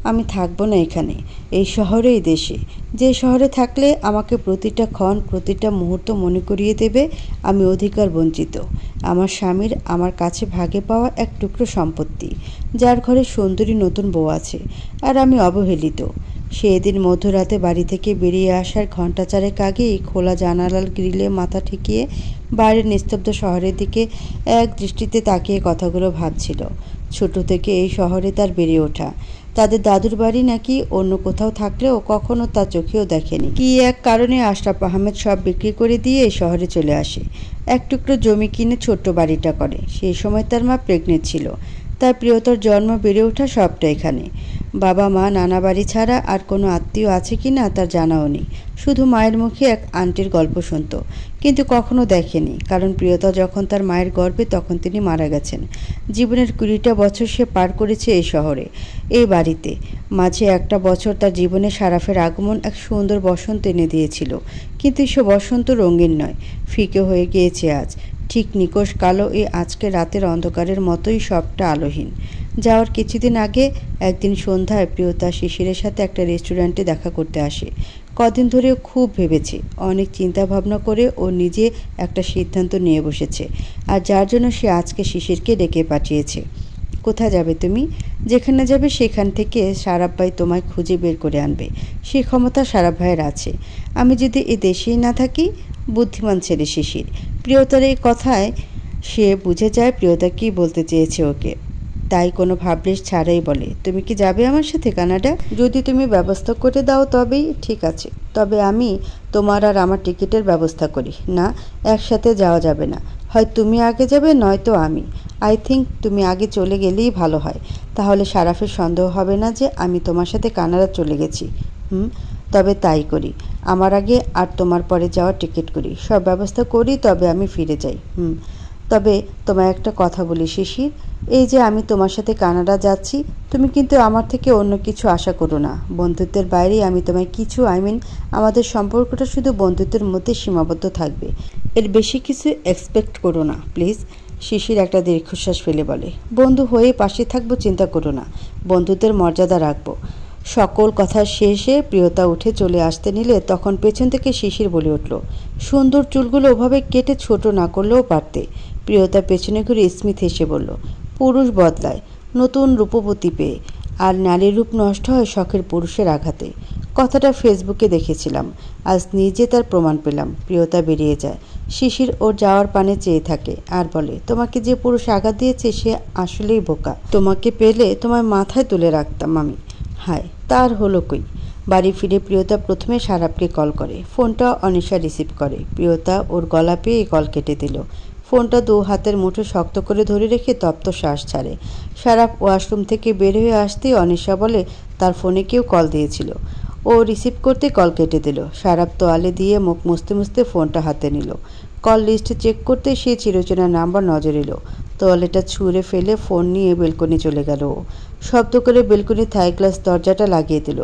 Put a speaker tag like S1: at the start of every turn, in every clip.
S1: আমি থাকবো না এখানে, এই শহরে, এই দেশে। যে শহরে থাকলে আমাকে প্রতিটা ক্ষণ প্রতিটা মুহূর্ত মনে করিয়ে দেবে আমি অধিকার বঞ্চিত, আমার স্বামীর আমার কাছে ভাগে পাওয়া এক টুকরো সম্পত্তি, যার ঘরে সুন্দরী নতুন বউ আছে, আর আমি অবহেলিত। সেদিন মধ্যরাতে বাড়ি থেকে বেরিয়ে আসার ঘণ্টা চারেক আগেই খোলা জানালার গ্রিলে মাথা ঠেকিয়ে বাইরের নিস্তব্ধ শহরের দিকে এক দৃষ্টিতে তাকিয়ে কথাগুলো ভাবছিল। ছোট থেকে এই শহরে তার বেড়ে ওঠা, তাদের দাদুর বাড়ি নাকি অন্য কোথাও থাকলেও কখনো তার চোখেও দেখেনি। কি এক কারণে আশরাফ আহমেদ সব বিক্রি করে দিয়ে এই শহরে চলে আসে, এক টুকরো জমি কিনে ছোট্ট বাড়িটা করে। সেই সময় তার মা প্রেগনেন্ট ছিল, তার প্রিয়তর জন্ম, বেড়ে ওঠা সবটা এখানে। বাবা মা নানা বাড়ি ছাড়া আর কোনো আত্মীয় আছে কি না তার জানাও নেই, শুধু মায়ের মুখে এক আন্টির গল্প শুনত, কিন্তু কখনো দেখেনি, কারণ প্রিয়তা যখন তার মায়ের গর্ভে তখন তিনি মারা গেছেন। জীবনের 20টা বছর সে পার করেছে এই শহরে, এই বাড়িতে। মাঝে একটা বছর তার জীবনে সারাফের আগমন এক সুন্দর বসন্ত এনে দিয়েছিল, কিন্তু সে বসন্ত রঙিন নয়, ফিকে হয়ে গিয়েছে আজ। ঠিক নিকষ কালো এই আজকের রাতের অন্ধকারের মতোই সবটা আলোহীন। যাওয়ার কিছুদিন আগে একদিন সন্ধ্যায় প্রিয়তা শিশিরের সাথে একটা রেস্টুরেন্টে দেখা করতে আসে। কদিন ধরেও খুব ভেবেছে, অনেক চিন্তা ভাবনা করে ও নিজে একটা সিদ্ধান্ত নিয়ে বসেছে, আর যার জন্য সে আজকে শিশিরকে ডেকে পাঠিয়েছে। কোথায় যাবে তুমি? যেখানে যাবে সেখান থেকে সারাফ ভাই তোমায় খুঁজে বের করে আনবে, সে ক্ষমতা সারাফ ভাইয়ের আছে। আমি যদি এ দেশেই না থাকি। বুদ্ধিমান ছেলে শিশির। প্রিয়তার এই কথায় সে বুঝে যায় প্রিয়তা কী বলতে চেয়েছে ওকে, তাই কোনো ভাবলেশ ছাড়াই বলে, তুমি কি যাবে আমার সাথে কানাডা? যদি তুমি ব্যবস্থা করে দাও তবেই ঠিক আছে, তবে আমি তোমার আর আমার টিকিটের ব্যবস্থা করি। না, একসাথে যাওয়া যাবে না, হয় তুমি আগে যাবে নয়তো আমি। আই থিঙ্ক তুমি আগে চলে গেলেই ভালো হয়, তাহলে সারাফের সন্দেহ হবে না যে আমি তোমার সাথে কানাডা চলে গেছি। তবে তাই করি, আমার আগে আর তোমার পরে যাওয়ার টিকিট করি, সব ব্যবস্থা করি, তবে আমি ফিরে যাই। তবে তোমায় একটা কথা বলি শিশির, এই যে আমি তোমার সাথে কানাডা যাচ্ছি, তুমি কিন্তু আমার থেকে অন্য কিছু আশা করো না। বন্ধুত্বের বাইরেই আমি তোমায় কিছু আমাদের সম্পর্কটা শুধু বন্ধুত্বের মধ্যে সীমাবদ্ধ থাকবে, এর বেশি কিছু এক্সপেক্ট করো না প্লিজ। শিশির একটা দীর্ঘশ্বাস ফেলে বলে, বন্ধু হয়ে পাশে থাকবো, চিন্তা করো না, বন্ধুত্বের মর্যাদা রাখবো। সকল কথা শেষে প্রিয়তা উঠে চলে আসতে নিলে তখন পেছন থেকে শিশির বলে উঠল, সুন্দর চুলগুলো ওভাবে কেটে ছোট না করলেও পারতে। প্রিয়তা পেছনে ঘুরে স্মিথ হেসে বলল, পুরুষ বদলায় নতুন রূপবতী পেয়ে, আর নারীর রূপ নষ্ট হয় শখের পুরুষের আঘাতে। কথাটা ফেসবুকে দেখেছিলাম, আজ নিজে তার প্রমাণ পেলাম। প্রিয়তা বেরিয়ে যায়। শিশির ওর যাওয়ার পানে চেয়ে থাকে আর বলে, তোমাকে যে পুরুষ আঘাত দিয়েছে সে আসলেই বোকা, তোমাকে পেলে তোমার মাথায় তুলে রাখতাম আমি। হায়, তার হলো কই? বাড়ি ফিরে প্রিয়তা প্রথমে সারাফকে কল করে, ফোনটা অনিশা রিসিভ করে। প্রিয়তা ওর গলা পেয়ে কল কেটে দিল। ফোনটা 2 হাতের মুঠো শক্ত করে ধরে রেখে তপ্ত শ্বাস ছাড়ে। সারাফ ওয়াশরুম থেকে বের হয়ে আসতেই অনিশা বলে তার ফোনে কেউ কল দিয়েছিল। ও রিসিভ করতে কল কেটে দিল। সারাফ তোয়ালে দিয়ে মুখ মুছতে মুছতে ফোনটা হাতে নিল। কল লিস্ট চেক করতে সে চিরচেনা নাম্বার নজর এলো। তোয়ালেটা ছুঁড়ে ফেলে ফোন নিয়ে বেলকনি চলে গেল। শব্দ করে বেলকনি থাই গ্লাস দরজাটা লাগিয়ে দিল।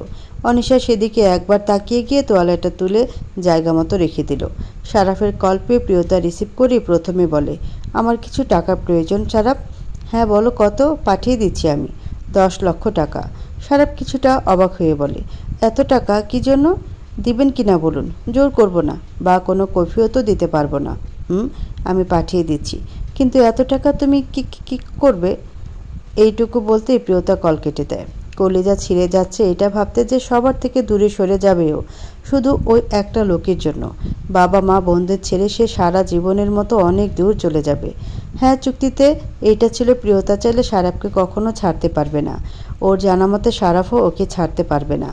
S1: অনিশা সেদিকে একবার তাকিয়ে গিয়ে তোয়ালেটা তুলে জায়গা মতো রেখে দিল। সারাফের কল পেয়ে প্রিয়তা রিসিভ করে প্রথমে বলে, আমার কিছু টাকা প্রয়োজন সারাফ। হ্যাঁ বলো, কত? পাঠিয়ে দিচ্ছি আমি। 10 লক্ষ টাকা। সারাফ কিছুটা অবাক হয়ে বলে, এত টাকা কি জন্য? দিবেন কিনা বলুন, জোর করব না বা কোনো কৈফিয়তও দিতে পারবো না। আমি পাঠিয়ে দিচ্ছি, কিন্তু এত টাকা তুমি কি করবে? এইটুকু বলতেই প্রিয়তা কল কেটে দেয়। কলিজা ছিঁড়ে যাচ্ছে এটা ভাবতে যে সবার থেকে দূরে সরে যাবেও শুধু ওই একটা লোকের জন্য। বাবা মা বোনদের ছেড়ে সে সারা জীবনের মতো অনেক দূর চলে যাবে। হ্যাঁ, চুক্তিতে এইটা ছিল, প্রিয়তা চাইলে সারাফকে কখনো ছাড়তে পারবে না, ওর জানা মতে সারাফও ওকে ছাড়তে পারবে না।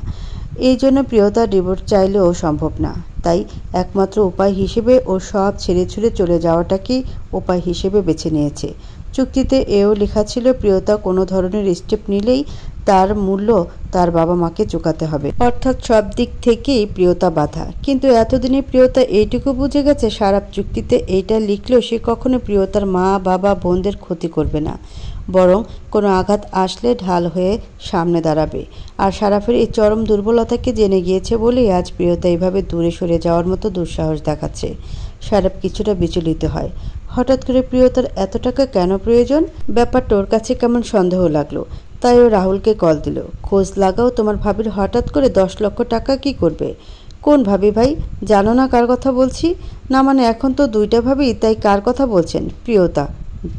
S1: এই জন্য প্রিয়তা ডিভোর্স চাইলেও সম্ভব না। তাই একমাত্র উপায় হিসেবে ও সব ছেড়ে ছুড়ে চলে যাওয়াটাকেই উপায় হিসেবে বেছে নিয়েছে। চুক্তিতে এও লেখা ছিল, প্রিয়তা কোনো ধরনের স্টেপ নিলেই তার মূল্য তার বাবা মাকে চুকাতে হবে, অর্থাৎ সব দিক থেকেই প্রিয়তা বাধা। কিন্তু এতদিনে প্রিয়তা এইটুকু বুঝে গেছে, সারাফ চুক্তিতে এইটা লিখলেও সে কখনো প্রিয়তার মা বাবা বোনদের ক্ষতি করবে না, বরং কোনো আঘাত আসলে ঢাল হয়ে সামনে দাঁড়াবে। আর সারাফের এই চরম দুর্বলতাকে জেনে গিয়েছে বলেই আজ প্রিয়তা এইভাবে দূরে সরে যাওয়ার মতো দুঃসাহস দেখাচ্ছে। সারাফ কিছুটা বিচলিত হয়। হঠাৎ করে প্রিয়তার এত টাকা কেন প্রয়োজন? ব্যাপারটা ওর কাছে কেমন সন্দেহ লাগলো। তাই ও রাহুলকে কল দিল। খোঁজ লাগাও তোমার ভাবির হঠাৎ করে 10 লক্ষ টাকা কি করবে? কোন ভাবি ভাই? জানো না কার কথা বলছি? না মানে এখন তো দুইটা ভাবি, তাই কার কথা বলছেন? প্রিয়তা।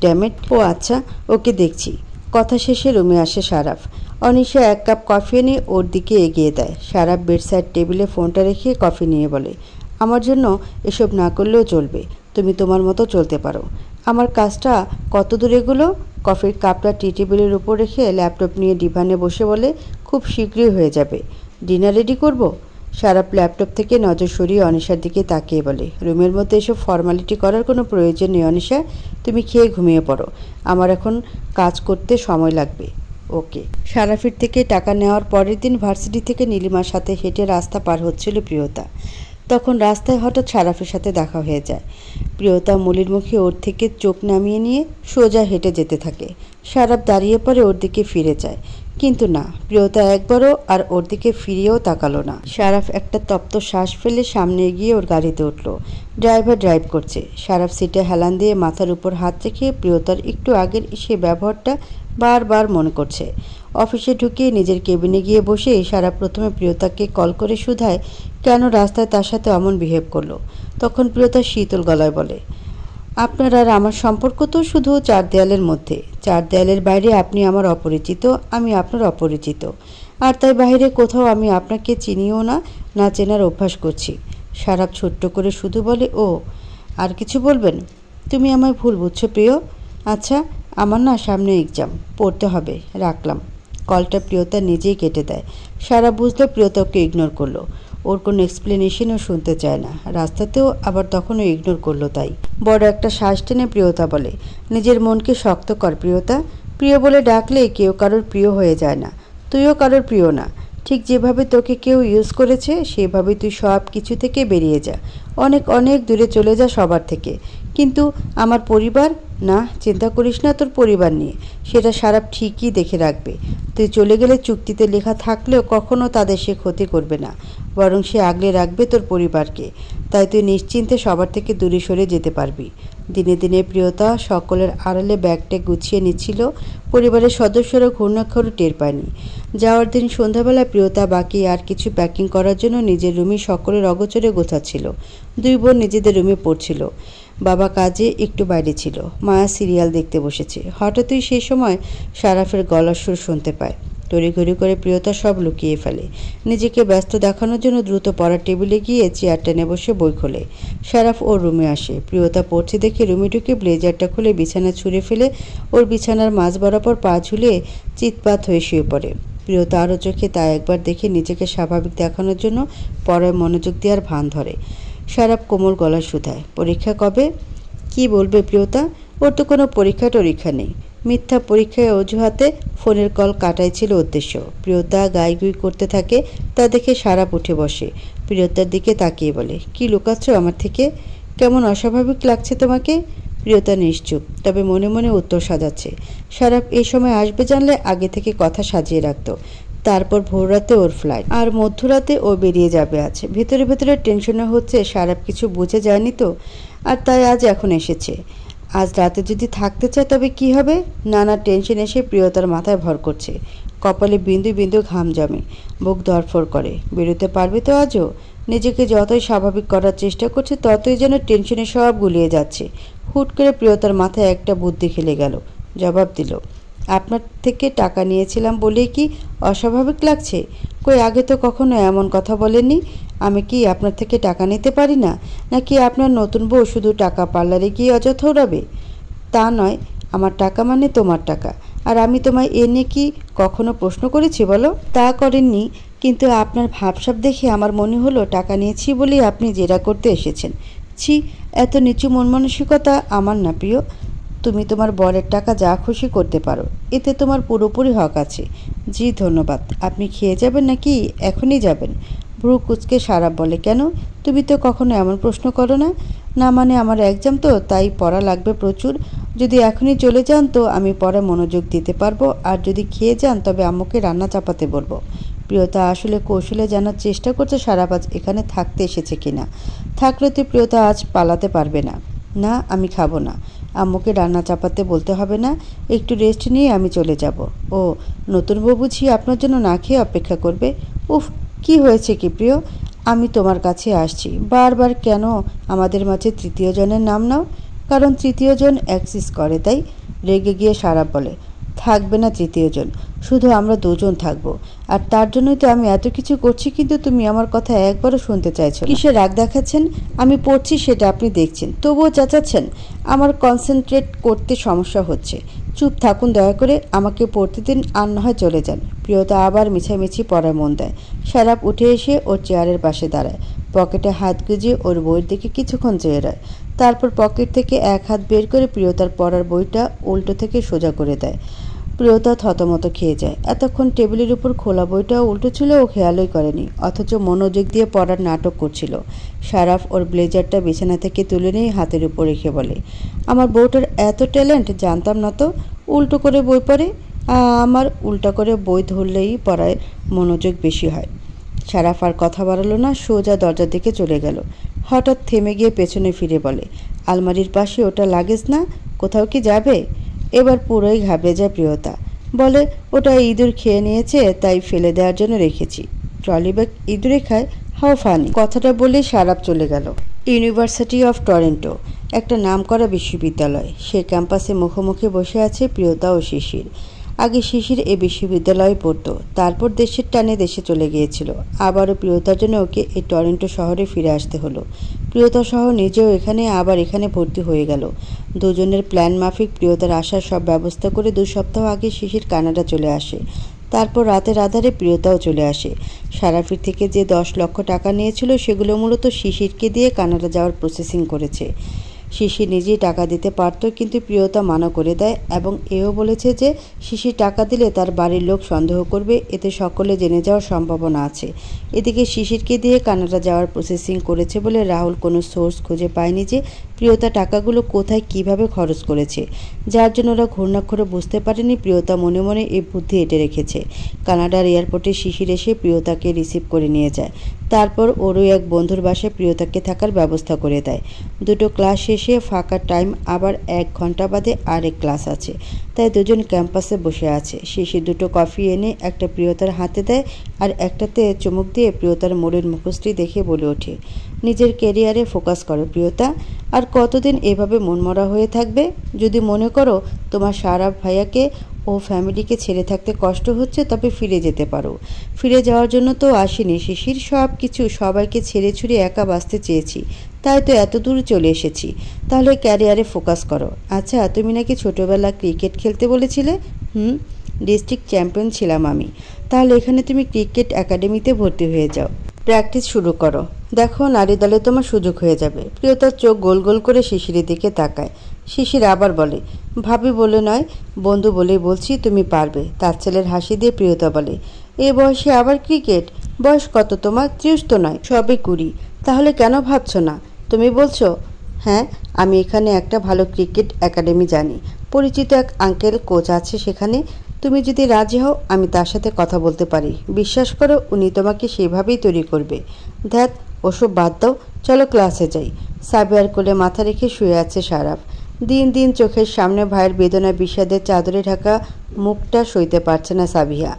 S1: ড্যামেট। ও আচ্ছা, ওকে দেখছি। কথা শেষে রুমে আসে সারাফ। অনিশা 1 কাপ কফি এনে ওর দিকে এগিয়ে দেয়। সারাফ বেডসাইড টেবিলে ফোনটা রেখে কফি নিয়ে বলে, আমার জন্য এসব না করলেও চলবে, তুমি তোমার মতো চলতে পারো। আমার কাজটা কত দূর এগুলো? কফির কাপটা টি টেবিলের উপর রেখে ল্যাপটপ নিয়ে ডিভানে বসে বলে, খুব শীঘ্রই হয়ে যাবে। ডিনার রেডি করব? সারাফ ল্যাপটপ থেকে নজর সরিয়ে অনিশার দিকে তাকিয়ে বলে, রুমের মধ্যে এসব ফর্মালিটি করার কোনো প্রয়োজন নেই অনিশা, তুমি খেয়ে ঘুমিয়ে পড়ো, আমার এখন কাজ করতে সময় লাগবে। ওকে। সারাফের থেকে টাকা নেওয়ার পরের দিন ভার্সিটি থেকে নীলিমার সাথে হেঁটে রাস্তা পার হচ্ছিল প্রিয়তা। তখন রাস্তায় হঠাৎ সারাফের সাথে দেখা হয়ে যায়। প্রিয়তা মলির মুখে ওর থেকে চোখ নামিয়ে নিয়ে সোজা হেঁটে যেতে থাকে। সারাফ দাঁড়িয়ে পড়ে ওর দিকে ফিরে যায়, কিন্তু না, প্রিয়তা একবারও আর ওর দিকে ফিরিয়েও তাকালো না। সারাফ একটা তপ্ত শ্বাস ফেলে সামনে এগিয়ে ওর গাড়িতে উঠল। ড্রাইভার ড্রাইভ করছে। সারাফ সিটে হেলান দিয়ে মাথার উপর হাত রেখে প্রিয়তার একটু আগের সে ব্যবহারটা বারবার মনে করছে। অফিসে ঢুকে নিজের কেবিনে গিয়ে বসে সারাফ প্রথমে প্রিয়তাকে কল করে শুধায় কেন রাস্তায় তার সাথে অমন বিহেভ করলো। তখন প্রিয়তা শীতল গলায় বলে, আপনার আর আমার সম্পর্ক তো শুধু 4 দেয়ালের মধ্যে। 4 দেয়ালের বাইরে আপনি আমার অপরিচিত, আমি আপনার অপরিচিত, আর তাই বাইরে কোথাও আমি আপনাকে চিনিও না, না চেনার অভ্যাস করছি। সারাফ ছোট্ট করে শুধু বলে, ও আর কিছু বলবেন? তুমি আমায় ভুল বুঝছো প্রিয়। আচ্ছা, আমার না সামনে এক্সাম, পড়তে হবে, রাখলাম। কলটা প্রিয়তা নিজেই কেটে দেয়। সারা বুঝলো প্রিয়তা ওকে ইগনোর করলো। ওর কোনো এক্সপ্লেনেশনও শুনতে চায় না। রাস্তাতেও আবার তখনও ইগনোর করলো। তাই বড় একটা শ্বাস টেনে প্রিয়তা বলে, নিজের মনকে শক্ত কর প্রিয়তা। প্রিয় বলে ডাকলে কেউ কারোর প্রিয় হয়ে যায় না, তুইও কারোর প্রিয় না। ঠিক যেভাবে তোকে কেউ ইউজ করেছে সেভাবে তুই সব কিছু থেকে বেরিয়ে যা, অনেক অনেক দূরে চলে যা সবার থেকে। কিন্তু আমার পরিবার, না চিন্তা করিস না তোর পরিবার নিয়ে, সেটা সারাফ ঠিকই দেখে রাখবে। তুই চলে গেলে চুক্তিতে লেখা থাকলেও কখনো তাদের সে ক্ষতি করবে না, বরং সে আগলে রাখবে তোর পরিবারকে। তাই তুই নিশ্চিন্তে সবার থেকে দূরে সরে যেতে পারবি। দিনে দিনে প্রিয়তা সকলের আড়ালে ব্যাগটা গুছিয়ে নিচ্ছিল। পরিবারের সদস্যরা ঘূর্ণাক্ষরও টের পায়নি। যাওয়ার দিন সন্ধ্যাবেলা প্রিয়তা বাকি আর কিছু প্যাকিং করার জন্য নিজের রুমে সকলের অগোচরে গোছাচ্ছিল। 2 বোন নিজেদের রুমে পড়ছিল। বাবা কাজে একটু বাইরে ছিল। মায়া সিরিয়াল দেখতে বসেছে। হঠাৎই সেই সময় সারাফের গলার সুর শুনতে পায়। তড়িঘড়ি করে প্রিয়তা সব লুকিয়ে ফেলে। নিজেকে ব্যস্ত দেখানোর জন্য দ্রুত পড়ার টেবিলে গিয়ে চেয়ার টেনে বসে বই খোলে। সারাফ ওর রুমে আসে। প্রিয়তা পড়ছে দেখে রুমে ঢুকে ব্লেজারটা খুলে বিছানা ছুঁড়ে ফেলে ওর বিছানার মাঝ বরাবর পা ঝুলিয়ে চিৎপাত হয়ে শুয়ে পড়ে। প্রিয়তা আরও চোখে তা একবার দেখে নিজেকে স্বাভাবিক দেখানোর জন্য পড়ায় মনোযোগ দেওয়ার ভান ধরে। সারাফ কোমল গলা শুধায়, পরীক্ষা কবে? কি বলবে প্রিয়তা? ওর তো কোনো পরীক্ষা টরীক্ষা নেই। মিথ্যা পরীক্ষায় অজুহাতে ফোনের কল কাটাই ছিল উদ্দেশ্য। প্রিয়তা গাইগুই করতে থাকে। তা দেখে সারাফ উঠে বসে। প্রিয়তার দিকে তাকিয়ে বলে, কি লুকাচ্ছ আমার থেকে? কেমন অস্বাভাবিক লাগছে তোমাকে? প্রিয়তা নিশ্চুপ, তবে মনে মনে উত্তর সাজাচ্ছে। সারাফ এই সময় আসবে জানলে আগে থেকে কথা সাজিয়ে রাখত। তারপর ভোররাতে ওর ফ্লাইট, আর মধ্যরাতে ও বেরিয়ে যাবে। আজ ভেতরে ভেতরে টেনশনে হচ্ছে সারাফ কিছু বুঝে যায়নি তো, আর তাই আজ এখন এসেছে। আজ রাতে যদি থাকতে চায় তবে কি হবে? নানা টেনশন এসে প্রিয়তার মাথায় ভর করছে। কপালে বিন্দু বিন্দু ঘাম জমে, বুক ধড়ফড় করে। বেরোতে পারবে তো আজও? নিজেকে যতই স্বাভাবিক করার চেষ্টা করছে ততই যেন টেনশনে সব গুলিয়ে যাচ্ছে। হুট করে প্রিয়তার মাথায় একটা বুদ্ধি খেলে গেল। জবাব দিল, আপনার থেকে টাকা নিয়েছিলাম বলেই কি অস্বাভাবিক লাগছে? কই আগে তো কখনো এমন কথা বলেননি। আমি কি আপনার থেকে টাকা নিতে পারি না? নাকি আপনার নতুন বউ শুধু টাকা পার্লারে গিয়ে অযথা উড়াবে? তা নয়, আমার টাকা মানে তোমার টাকা, আর আমি তোমায় এ নিয়ে কি কখনো প্রশ্ন করেছি বলো? তা করেননি, কিন্তু আপনার ভাবসাব দেখে আমার মনে হলো টাকা নিয়েছি বলেই আপনি জেরা করতে এসেছেন। ছি, এত নিচু মন মানসিকতা আমার না প্রিয়। তুমি তোমার বরের টাকা যা খুশি করতে পারো, এতে তোমার পুরোপুরি হক আছে। জি ধন্যবাদ। আপনি খেয়ে যাবেন নাকি এখনই যাবেন? ভ্রু কুচকে সারাফ বলে, কেন? তুমি তো কখনো এমন প্রশ্ন করো না। না মানে আমার এক্সাম তো, তাই পড়া লাগবে প্রচুর। যদি এখনই চলে যান তো আমি পড়া মনোযোগ দিতে পারবো, আর যদি খেয়ে যান তবে আম্মুকে রান্না চাপাতে বলবো। প্রিয়তা আসলে কৌশলে জানার চেষ্টা করছে সারাফ আজ এখানে থাকতে এসেছে কিনা। থাকলে তো প্রিয়তা আজ পালাতে পারবে না। না, আমি খাবো না। আম্মুকে রান্না চাপাতে বলতে হবে না, একটু রেস্ট নিয়ে আমি চলে যাব। ও, নতুন বউ বুঝি আপনার জন্য না খেয়ে অপেক্ষা করবে? উফ, কি হয়েছে কি প্রিয়? আমি তোমার কাছে আসছি, বারবার কেন আমাদের মাঝে তৃতীয় জনের নাম নাও? কারণ তৃতীয় জন অ্যাক্সিস করে, তাই। রেগে গিয়ে সারাপ বলে, থাকবে না তৃতীয় জন, শুধু আমরা দুজন থাকবো। আর তার জন্যই তো আমি এত কিছু করছি, কিন্তু তুমি আমার কথা একবারও শুনতে চাইছো না। কিসে রাগ দেখাচ্ছেন? আমি পড়ছি সেটা আপনি দেখছেন, তবুও চেঁচাচ্ছেন। আমার কনসেন্ট্রেট করতে সমস্যা হচ্ছে। চুপ থাকুন দয়া করে, আমাকে পড়তে দিন, আর না হয় চলে যান। প্রিয়তা আবার মিছামিছি পড়ায় মন দেয়। সারাপ উঠে এসে ওর চেয়ারের পাশে দাঁড়ায়, পকেটে হাত গুজিয়ে ওর বইয়ের দিকে কিছুক্ষণ চেয়ে রয়। তারপর পকেট থেকে এক হাত বের করে প্রিয়তার পড়ার বইটা উল্টো থেকে সোজা করে দেয়। প্রিয়তা থতমত খেয়ে যায়। এতক্ষণ টেবিলের উপর খোলা বইটাও উল্টো ছিল, ও খেয়ালই করেনি, অথচ মনোযোগ দিয়ে পড়ার নাটক করছিল। সারাফ ওর ব্লেজারটা বিছানা থেকে তুলে নিয়ে হাতের উপর রেখে বলে, আমার বউটার এত ট্যালেন্ট, জানতাম না তো। উল্টো করে বই পড়ে। আমার উল্টা করে বই ধরলেই পড়ায় মনোযোগ বেশি হয়। সারাফ আর কথা বাড়ালো না, সোজা দরজার দিকে চলে গেল। হঠাৎ থেমে গিয়ে পেছনে ফিরে বলে, আলমারির পাশে ওটা লাগেজ না, কোথাও কি যাবে? এবার পুরোই ঘাবড়ে যায় প্রিয়তা। বলে, ওটা ইঁদুর খেয়ে নিয়েছে, তাই ফেলে দেওয়ার জন্য রেখেছি। ট্রলি ব্যাগ ইঁদুরে খায়? হাও ফানি। কথাটা বলে সারাপ চলে গেল। ইউনিভার্সিটি অফ টরন্টো, একটা নামকরা বিশ্ববিদ্যালয়। সে ক্যাম্পাসে মুখোমুখি বসে আছে প্রিয়তা ও শিশির। আগে শিশির এই বিশ্ববিদ্যালয়ে পড়তো, তারপর দেশের টানে দেশে চলে গিয়েছিল। আবারও প্রিয়তার জন্য ওকে এই টরন্টো শহরে ফিরে আসতে হলো। প্রিয়তা সহ নিজেও আবার এখানে ভর্তি হয়ে গেল। দুজনের প্ল্যান মাফিক প্রিয়তার আসার সব ব্যবস্থা করে 2 সপ্তাহ আগে শিশির কানাডা চলে আসে। তারপর রাতের আধারে প্রিয়তাও চলে আসে। সারাফির থেকে যে 10 লক্ষ টাকা নিয়েছিল, সেগুলো মূলত শিশিরকে দিয়ে কানাডা যাওয়ার প্রসেসিং করেছে। শিশির নিজেই টাকা দিতে পারত, কিন্তু প্রিয়তা মানা করে দেয় এবং এও বলেছে যে শিশির টাকা দিলে তার বাড়ির লোক সন্দেহ করবে, এতে সকলে জেনে যাওয়ার সম্ভাবনা আছে। এদিকে শিশিরকে দিয়ে কানাডা যাওয়ার প্রসেসিং করেছে বলে রাহুল কোনো সোর্স খুঁজে পায়নি যে প্রিয়তা টাকাগুলো কোথায় কিভাবে খরচ করেছে, যার জন্য ওরা ঘূর্ণাক্ষরে বুঝতে পারেনি। প্রিয়তা মনে মনে এই বুদ্ধি এঁটে রেখেছে। কানাডার এয়ারপোর্টে শিশির এসে প্রিয়তাকে রিসিভ করে নিয়ে যায়। তারপর ওরও এক বন্ধুর বাসায় প্রিয়তাকে থাকার ব্যবস্থা করে দেয়। 2টো ক্লাস শেষে ফাঁকা টাইম, আবার 1 ঘন্টা বাদে আরেক ক্লাস আছে, তাই দুজন ক্যাম্পাসে বসে আছে। শিশির 2টো কফি এনে একটা প্রিয়তার হাতে দেয়, আর একটাতে চুমুক দিয়ে প্রিয়তার মোড়ের মুখোশটি দেখে বলে ওঠে, নিজের ক্যারিয়ারে ফোকাস করো প্রিয়তা। আর কতদিন এভাবে মনমরা হয়ে থাকবে? যদি মনে করো তোমার সারাফ ভাইয়াকে ও ফ্যামিলিকে ছেড়ে থাকতে কষ্ট হচ্ছে, তবে ফিরে যেতে পারো। ফিরে যাওয়ার জন্য তো আসিনি শিশির, সব কিছু সবাইকে ছেড়ে ছুড়ে একা বাঁচতে চেয়েছি, তাই তো এত দূর চলে এসেছি। তাহলে ক্যারিয়ারে ফোকাস করো। আচ্ছা, তুমি নাকি ছোটবেলা ক্রিকেট খেলতে বলেছিলে? ডিস্ট্রিক্ট চ্যাম্পিয়ন ছিলাম আমি। তাহলে এখানে তুমি ক্রিকেট একাডেমিতে ভর্তি হয়ে যাও, প্র্যাকটিস শুরু করো। দেখো, নারী দলে তোমার সুযোগ হয়ে যাবে। প্রিয়তার চোখ গোল গোল করে শিশিরের দিকে তাকায়। শিশির আবার বলে, ভাবি বলে নয়, বন্ধু বলেই বলছি, তুমি পারবে। তার ছেলের হাসি দিয়ে প্রিয়তা বলে, এ বয়সে আবার ক্রিকেট? বয়স কত তোমার? 30 তো নয়, সবে 20। তাহলে কেন ভাবছো না? তুমি বলছো? হ্যাঁ, আমি এখানে একটা ভালো ক্রিকেট একাডেমি জানি, পরিচিত এক আঙ্কেল কোচ আছে সেখানে। তুমি যদি রাজি হও, আমি তার সাথে কথা বলতে পারি। বিশ্বাস করো, উনি তোমাকে সেভাবেই তৈরি করবে। ধ্যাত, ওসব বাদ দাও, চলো ক্লাসে যাই। সাবিয়ার কোলে মাথা রেখে শুয়ে আছে সারাফ। দিন দিন চোখের সামনে ভাইয়ের বেদনা বিষাদের চাদরে ঢাকা মুখটা সইতে পারছে না সাবিহা।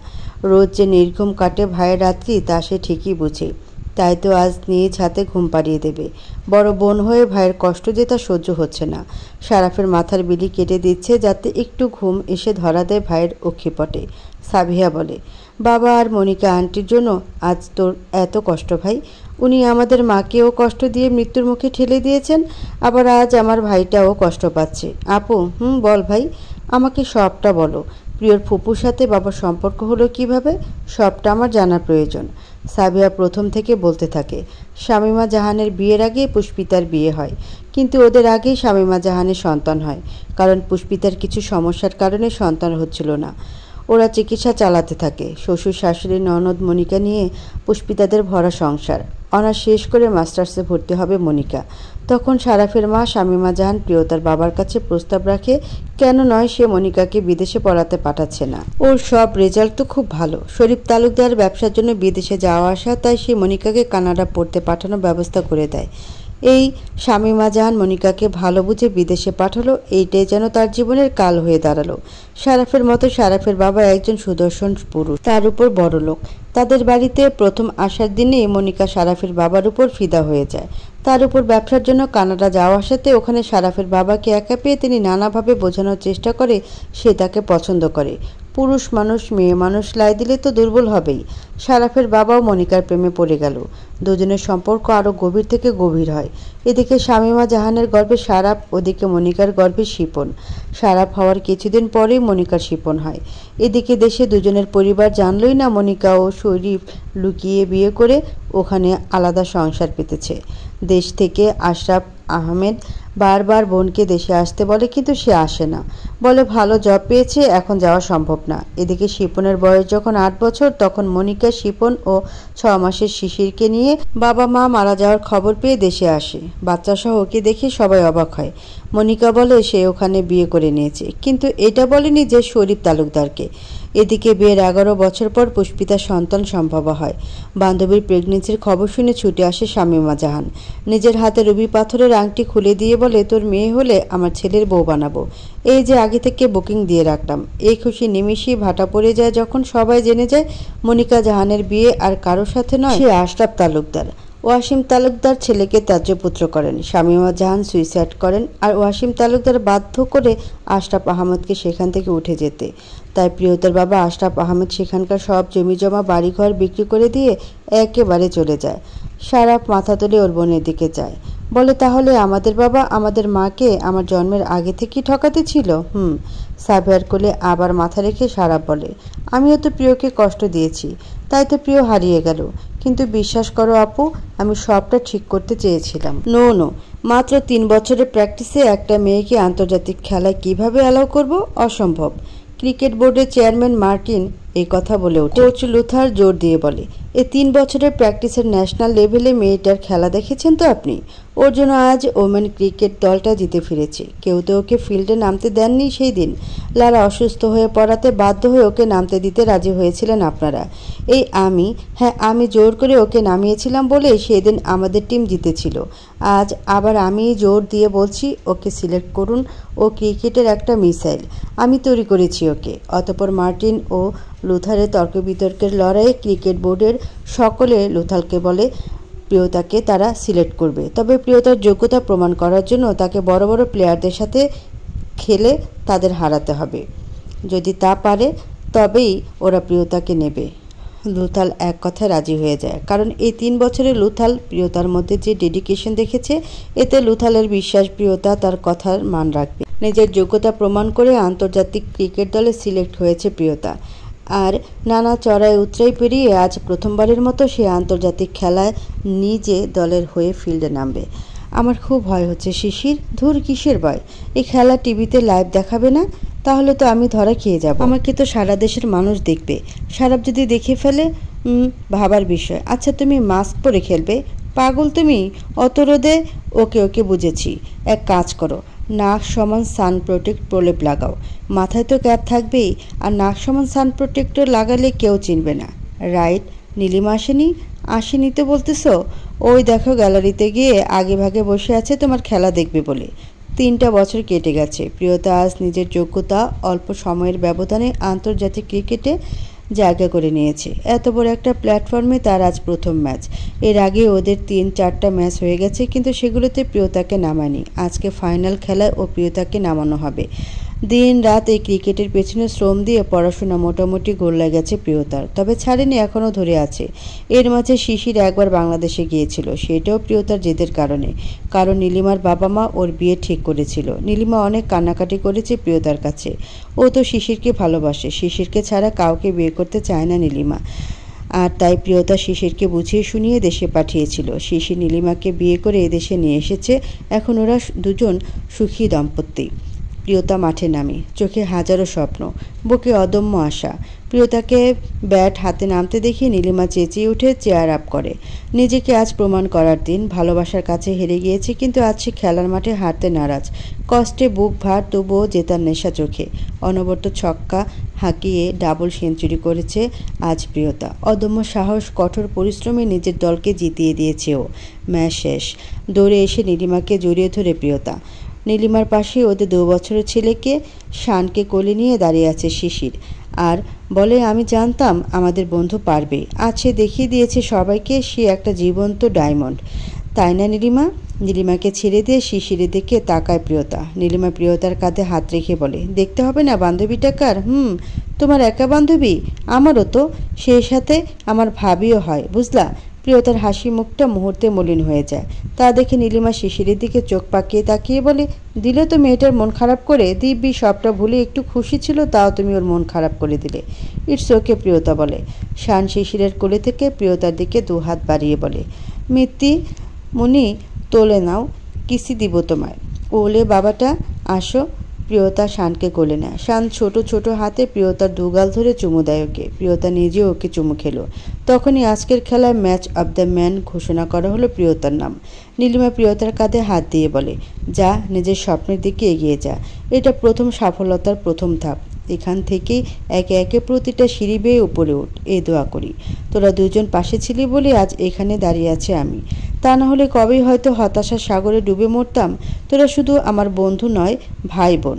S1: রোজ যে নির্ঘুম কাটে ভাইয়ের রাত্রি, তা সে ঠিকই বুঝে। তাই তো আজ নিজ হাতে ঘুম পাড়িয়ে দেবে। বড় বোন হয়ে ভাইয়ের কষ্ট যে তা সহ্য হচ্ছে না। সারাফের মাথার বিলি কেটে দিচ্ছে, যাতে একটু ঘুম এসে ধরা দেয় ভাইয়ের অক্ষিপটে। সাবিহা বলে, বাবা আর মনিকা আন্টির জন্য আজ তোর এত কষ্ট ভাই। উনি আমাদের মাকেও কষ্ট দিয়ে মৃত্যুর মুখে ঠেলে দিয়েছেন, আবার আজ আমার ভাইটাও কষ্ট পাচ্ছে। আপু, বল ভাই, আমাকে সবটা বলো। প্রিয়র ফুপুর সাথে বাবার সম্পর্ক হলো কিভাবে? সবটা আমার জানার প্রয়োজন। সাবিয়া প্রথম থেকে বলতে থাকে, শামীমা জাহানের বিয়ের আগে পুষ্পিতার বিয়ে হয়, কিন্তু ওদের আগেই শামীমা জাহানের সন্তান হয়, কারণ পুষ্পিতার কিছু সমস্যার কারণে সন্তান হচ্ছিল না। ওরা চিকিৎসা চালাতে থাকে। শ্বশুর শাশুড়ি ননদ মনিকা নিয়ে পুষ্পিতাদের ভরা সংসার। অনার্স শেষ করে মাস্টার্সে ভর্তি হবে মনিকা। তখন সারাফের মা শামীমা জাহান প্রিয়তার বাবার কাছে প্রস্তাব রাখে, কেন নয়, সে মনিকাকে বিদেশে পড়াতে পাঠাচ্ছে না। ওর সব রেজাল্ট তো খুব ভালো। শরীফ তালুকদার ব্যবসার জন্য বিদেশে যাওয়া আসা, তাই সে মনিকাকে কানাডা পড়তে পাঠানোর ব্যবস্থা করে দেয়। এই শামীমা জাহান মনিকাকে ভালো বুঝে বিদেশে পাঠালো, এইটাই যেন তার জীবনের কাল হয়ে দাঁড়ালো। শারাফের মতো শারাফের বাবা একজন সুদর্শন পুরুষ, তার উপর বড়লোক। তাদের বাড়িতে প্রথম আসার দিনে মনিকা শারাফের বাবার উপর ফিদা হয়ে যায়। তার উপর ব্যবসার জন্য কানাডা যাওয়া আসাতে ওখানে শারাফের বাবাকে একা পেয়ে তিনি নানাভাবে বোঝানোর চেষ্টা করে সে তাকে পছন্দ করে। পুরুষ মানুষ মেয়ে মানুষ লাই দিলে তো দুর্বল হবেই। শারাফের বাবাও মনিকার প্রেমে পড়ে গেল। দুজনের সম্পর্ক আরও গভীর থেকে গভীর হয়। এদিকে শামীমা জাহানের গর্ভে শারাফ, ওদিকে মনিকার গর্ভে শিপন। শারাফ হওয়ার কিছুদিন পরেই মনিকার শিপন হয়। এদিকে দেশে দুজনের পরিবার জানলই না মনিকা ও শরীফ লুকিয়ে বিয়ে করে ওখানে আলাদা সংসার পেতেছে। দেশ থেকে আশরাফ আহমেদ বারবার বোনকে দেশে আসতে বলে, কিন্তু সে আসে না, বলে ভালো জব পেয়েছে, এখন যাওয়া সম্ভব না। এদিকে শিপনের বয়স যখন 8 বছর তখন মনিকা শিপন ও 6 মাসের শিশিরকে নিয়ে বাবা মা মারা যাওয়ার খবর পেয়ে দেশে আসে। বাচ্চাসহ ওকে দেখে সবাই অবাক হয়। মনিকা বলে সে ওখানে বিয়ে করে নিয়েছে, কিন্তু এটা বলেনি যে শরীফ তালুকদারকে। এদিকে বিয়ের 11 বছর পর পুষ্পিতার সন্তান সম্ভবা হয়। বান্ধবীর প্রেগনেন্সির খবর শুনে ছুটে আসে শামীমা জাহান। নিজের হাতে রুবি পাথরের আংটি খুলে দিয়ে বলে, তোর মেয়ে হলে আমার ছেলের বউ বানাবো। এই যে আগে থেকে বুকিং দিয়ে রাখলাম। এই খুশি নিমিষেই ভাটা পড়ে যায় যখন সবাই জেনে যায় মনিকা জাহানের বিয়ে আর কারোর সাথে নয়, সে আশরাফ তালুকদার। ওয়াসিম তালুকদার ছেলেকে ত্যায্যপুত্র করেন, শামীমা জাহান সুইসাইড করেন, আর ওয়াসিম তালুকদার বাধ্য করে আশরাফ আহমেদকে সেখান থেকে উঠে যেতে। তাই প্রিয়তার বাবা আশরাফ আহমেদ সেখানকার সব জমিজমা বাড়িঘর বিক্রি করে দিয়ে একেবারে চলে যায়। শারাফ মাথা তুলে ওর বোনের দিকে যায়, বলে তাহলে আমাদের বাবা আমাদের মাকে আমার জন্মের আগে থেকেই ঠকাতে ছিল। সাবিয়ার কোলে আবার মাথা রেখে শারাফ বলে, আমিও তো প্রিয়কে কষ্ট দিয়েছি, তাই তো প্রিয় হারিয়ে গেল। কিন্তু বিশ্বাস করো আপু, আমি সবটা ঠিক করতে চেয়েছিলাম। নো, মাত্র 3 বছরের প্র্যাকটিসে একটা মেয়েকে আন্তর্জাতিক খেলায় কিভাবে অ্যালাউ করব? অসম্ভব। ক্রিকেট বোর্ডের চেয়ারম্যান মার্টিন এই কথা বলে ওঠে। কোচ লুথার জোর দিয়ে বলে, এই 3 বছরের প্র্যাকটিসের ন্যাশনাল লেভেলে মেয়েটার খেলা দেখেছেন তো আপনি? ওর জন্য আজ ওমেন ক্রিকেট দলটা জিতে ফিরেছে। কেউ তো ওকে ফিল্ডে নামতে দেননি সেই দিন। লারা অসুস্থ হয়ে পড়াতে বাধ্য হয়ে ওকে নামতে দিতে রাজি হয়েছিলেন আপনারা। এই আমি জোর করে ওকে নামিয়েছিলাম বলে সেদিন আমাদের টিম জিতেছিল। আজ আবার আমি জোর দিয়ে বলছি ওকে সিলেক্ট করুন। ও ক্রিকেটের একটা মিসাইল, আমি তৈরি করেছি ওকে। অতঃপর মার্টিন ও লুথারের তর্ক বিতর্কের লড়াইয়ে ক্রিকেট বোর্ডের সকলে লুথারকে বলে প্রিয়তাকে তারা সিলেক্ট করবে, তবে প্রিয়তার যোগ্যতা প্রমাণ করার জন্য তাকে বড় বড় প্লেয়ারদের সাথে খেলে তাদের হারাতে হবে। যদি তা পারে তবেই ওরা প্রিয়তাকে নেবে। লুথাল এক কথায় রাজি হয়ে যায়, কারণ এই 3 বছরে লুথাল প্রিয়তার মধ্যে যে ডেডিকেশন দেখেছে, এতে লুথালের বিশ্বাস প্রিয়তা তার কথার মান রাখবে। নিজের যোগ্যতা প্রমাণ করে আন্তর্জাতিক ক্রিকেট দলে সিলেক্ট হয়েছে প্রিয়তা। আর নানা চড়াই উতরাই পেরিয়ে আজ প্রথমবারের মতো সে আন্তর্জাতিক খেলায় নিজে দলের হয়ে ফিল্ডে নামবে। আমার খুব ভয় হচ্ছে শিশির। ধুর, কিসের ভয়? এই খেলা টিভিতে লাইভ দেখাবে না? তাহলে তো আমি ধরা খেয়ে যাব। আমাকে তো সারা দেশের মানুষ দেখবে। শারাফ যদি দেখে ফেলে? ভাবার বিষয়। আচ্ছা, তুমি মাস্ক পরে খেলবে? পাগল তুমি? অত রোদে? ওকে বুঝেছি। এক কাজ করো, নাক সমান সান প্রোটেক্ট প্রলেপ লাগাও। মাথায় তো ক্যাপ থাকবেই, আর নাক সমান সান প্রোটেক্টর লাগালে কেউ চিনবে না। রাইট? নীলিমা আসেনি তো বলতেছো? ওই দেখো গ্যালারিতে গিয়ে আগে ভাগে বসে আছে তোমার খেলা দেখবে বলে। 3টা বছর কেটে গেছে। প্রিয়তা আজ নিজের যোগ্যতা অল্প সময়ের ব্যবধানে আন্তর্জাতিক ক্রিকেটে জায়গা করে নিয়েছে। এত বড় একটা প্ল্যাটফর্মে তার আজ প্রথম ম্যাচ। এর আগে ওদের 3-4টা ম্যাচ হয়ে গেছে, কিন্তু সেগুলোতে প্রিয়তাকে নামায়নি। আজকে ফাইনাল খেলায় ও প্রিয়তাকে নামানো হবে। দিন রাত এই ক্রিকেটের পেছনে শ্রম দিয়ে পড়াশোনা মোটামুটি গোল্লায় গেছে প্রিয়তার, তবে ছাড়েনি, এখনও ধরে আছে। এর মাঝে শিশির একবার বাংলাদেশে গিয়েছিল, সেটাও প্রিয়তার জেদের কারণে। কারণ নীলিমার বাবা মা ওর বিয়ে ঠিক করেছিল। নীলিমা অনেক কান্নাকাটি করেছে প্রিয়তার কাছে। ও তো শিশিরকে ভালোবাসে, শিশিরকে ছাড়া কাউকে বিয়ে করতে চায় না নীলিমা। আর তাই প্রিয়তা শিশিরকে বুঝিয়ে শুনিয়ে দেশে পাঠিয়েছিল। শিশির নীলিমাকে বিয়ে করে এদেশে নিয়ে এসেছে। এখন ওরা দুজন সুখী দম্পতি। প্রিয়তা মাঠে নামি, চোখে হাজারো স্বপ্ন, বুকে অদম্য আশা। প্রিয়তাকে ব্যাট হাতে নামতে দেখে নীলিমা চেঁচিয়ে উঠে চেয়ার আপ করে। নিজেকে আজ প্রমাণ করার দিন। ভালোবাসার কাছে হেরে গিয়েছে, কিন্তু আজ সে খেলার মাঠে হারতে নারাজ। কষ্টে বুক ভার, তবুও জেতার নেশা চোখে। অনবরত ছক্কা হাঁকিয়ে ডাবল সেঞ্চুরি করেছে আজ প্রিয়তা। অদম্য সাহস, কঠোর পরিশ্রমে নিজের দলকে জিতিয়ে দিয়েছে ও। ম্যাচ শেষ। দৌড়ে এসে নীলিমাকে জড়িয়ে ধরে প্রিয়তা। নীলিমার পাশে ওদের 2 বছরের ছেলেকে শানকে কোলে নিয়ে দাঁড়িয়ে আছে শিশির, আর বলে, আমি জানতাম আমাদের বন্ধু পারবে। আজ সে দেখিয়ে দিয়েছে সবাইকে সে একটা জীবন্ত ডায়মন্ড, তাই না নীলিমা? নীলিমাকে ছেড়ে দিয়ে শিশিরের দিকে তাকায় প্রিয়তা। নীলিমা প্রিয়তার কাঁধে হাত রেখে বলে, দেখতে হবে না বান্ধবীটা কার? তোমার একা বান্ধবী? আমারও তো, সেই সাথে আমার ভাবিও হয়, বুঝলা? প্রিয়তার হাসি মুখটা মুহূর্তে মলিন হয়ে যায়। তা দেখে নীলিমা শিশিরের দিকে চোখ পাকিয়ে তাকিয়ে বলে, দিলে তো মেয়েটার মন খারাপ করে। দিব্যি সবটা ভুলে একটু খুশি ছিল, তাও তুমি ওর মন খারাপ করে দিলে। ইটস ওকে, প্রিয়তা বলে। শান শিশিরের কোলে থেকে প্রিয়তার দিকে 2 হাত বাড়িয়ে বলে, মিত্তি মুনি তোলে নাও, কিসি দিব তোমায়। ওলে বাবাটা, আসো। প্রিয়তা শানকে কোলে নেয়। শান ছোট ছোট হাতে প্রিয়তার 2 গাল ধরে চুমু দেয় ওকে। প্রিয়তা নিজেও ওকে চুমু খেলো। তখনই আজকের খেলায় ম্যাচ অব দ্য ম্যান ঘোষণা করা হলো প্রিয়তার নাম। নীলিমা প্রিয়তার কাঁধে হাত দিয়ে বলে, যা, নিজের স্বপ্নের দিকে এগিয়ে যা। এটা প্রথম সফলতার প্রথম ধাপ। এখান থেকেই একে একে প্রতিটা সিঁড়ি বেয়ে উপরে উঠ, এই দোয়া করি। তোরা 2জন পাশে ছিলি বলে আজ এখানে দাঁড়িয়ে আছে আমি। তা না হলে কবেই হয়তো হতাশার সাগরে ডুবে মরতাম। তোরা শুধু আমার বন্ধু নয়, ভাই বোন।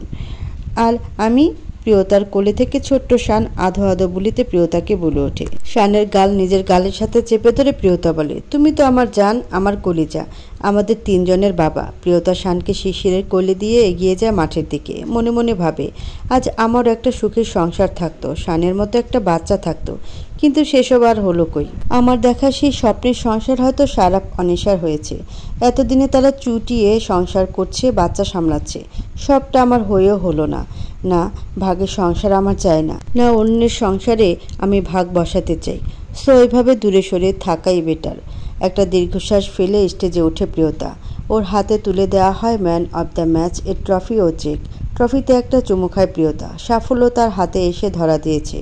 S1: আর আমি। প্রিয়তার কোলে থেকে ছোট্ট শান আধো আধো বলিতে প্রিয়তাকে বলে ওঠে। শানের গাল নিজের গালের সাথে চেপে ধরে প্রিয়তা বলে, তুমি তো আমার জান, আমার কলিজা, আমাদের 3 জনের বাবা। প্রিয়তা শানকে শিশিরের কোলে দিয়ে এগিয়ে যায় মাঠের দিকে। মনে মনে ভাবে, আজ আমারও একটা সুখের সংসার থাকতো, শানের মতো একটা বাচ্চা থাকতো। কিন্তু সেসব আর হলো কই? আমার দেখা সেই স্বপ্নের সংসার হয়তো সারা অনিসার হয়েছে। এতদিনে তারা চুটিয়ে সংসার করছে, বাচ্চা সামলাচ্ছে। সবটা আমার হয়েও হলো না। না, ভাগের সংসার আমার চাই না, না অন্যের সংসারে আমি ভাগ বসাতে চাই। সো এভাবে দূরে সরে থাকাই বেটার। একটা দীর্ঘশ্বাস ফেলে স্টেজে ওঠে প্রিয়তা। ওর হাতে তুলে দেওয়া হয় ম্যান অব দ্য ম্যাচ এর ট্রফি ও চেক। ট্রফিতে একটা চুমু খায় প্রিয়তা। সাফল্য তার হাতে এসে ধরা দিয়েছে।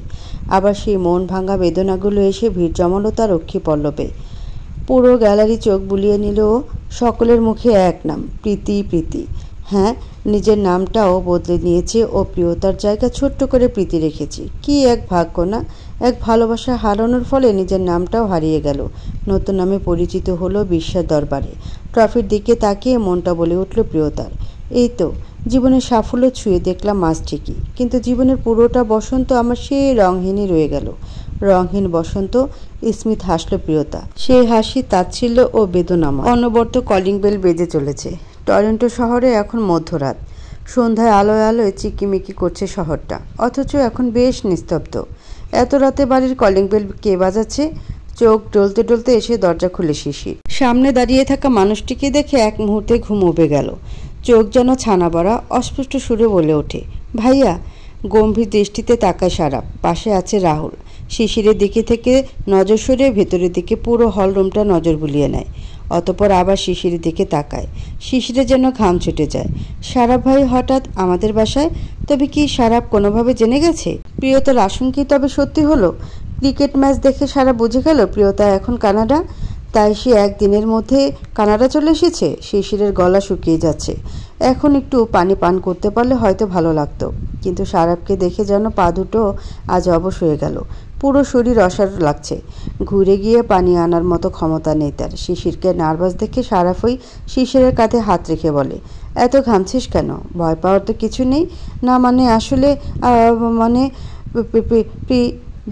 S1: আবার সেই মন ভাঙা বেদনাগুলো এসে ভিড় জমালো তার রক্ষী পল্লবে। পুরো গ্যালারি চোখ বুলিয়ে নিল। সকলের মুখে এক নাম, প্রীতি। প্রীতি, হ্যাঁ, নিজের নামটাও বদলে নিয়েছে ও। প্রিয়তার জায়গা ছোট্ট করে প্রীতি রেখেছি। কি এক ভাগ্য না! এক ভালোবাসা হারানোর ফলে নিজের নামটাও হারিয়ে গেল। নতুন নামে পরিচিত হলো বিশ্বের দরবারে। ট্রফির দিকে তাকিয়ে মনটা বলে উঠল প্রিয়তার, এই তো জীবনের সাফল্য ছুঁয়ে দেখলাম আজ ঠিকই, কিন্তু জীবনের পুরোটা বসন্ত আমার সেই রংহীনই রয়ে গেল। রংহীন বসন্ত। স্মিত হাসল প্রিয়তা। সেই হাসি তাচ্ছিল্য ও বেদনাময়। অনবরত কলিং বেল বেজে চলেছে। টরন্টো শহরে এখন মধ্যরাত। সন্ধ্যায় আলোয় আলোয় চিকিমিকি করছে শহরটা, অথচ এখন বেশ নিস্তব্ধ। এত রাতে বাড়ির কলিং বেল কে বাজাচ্ছে? চোখ ডলতে ডলতে এসে দরজা খুলে শিশির। সামনে দাঁড়িয়ে থাকা মানুষটিকে দেখে এক মুহূর্তে ঘুম উবে গেল। চোখ যেন ছানা বড়া। অস্পষ্ট সুরে বলে ওঠে, ভাইয়া। গম্ভীর দৃষ্টিতে তাকায় সারাপ। পাশে আছে রাহুল। শিশিরের দিকে থেকে নজর সরিয়ে ভেতরের দিকে পুরো হলরুমটা নজর বুলিয়ে নেয়। অতপর আবার শিশিরের দিকে তাকায়। শিশিরে যেন ঘাম ছুটে যায়। সারাপ ভাই হঠাৎ আমাদের বাসায়? তবে কি সারাপ কোনোভাবে জেনে গেছে? প্রিয়তার আশঙ্কাই তবে সত্যি হলো। ক্রিকেট ম্যাচ দেখে সারা বুঝে গেল প্রিয়তা এখন কানাডা। তাই সে একদিনের মধ্যে কানাডা চলে এসেছে। শিশিরের গলা শুকিয়ে যাচ্ছে। এখন একটু পানি পান করতে পারলে হয়তো ভালো লাগতো। কিন্তু সারাপকে দেখে যেন পা দুটো আজ অবশ হয়ে গেল। পুরো শরীর অসাড় লাগছে। ঘুরে গিয়ে পানি আনার মতো ক্ষমতা নেই তার। শিশিরকে নার্ভাস দেখে সারাফই শিশিরের কাঁধে হাত রেখে বলে, এত ঘামছিস কেন? ভয় পাওয়ার তো কিছু নেই। না মানে আসলে মানে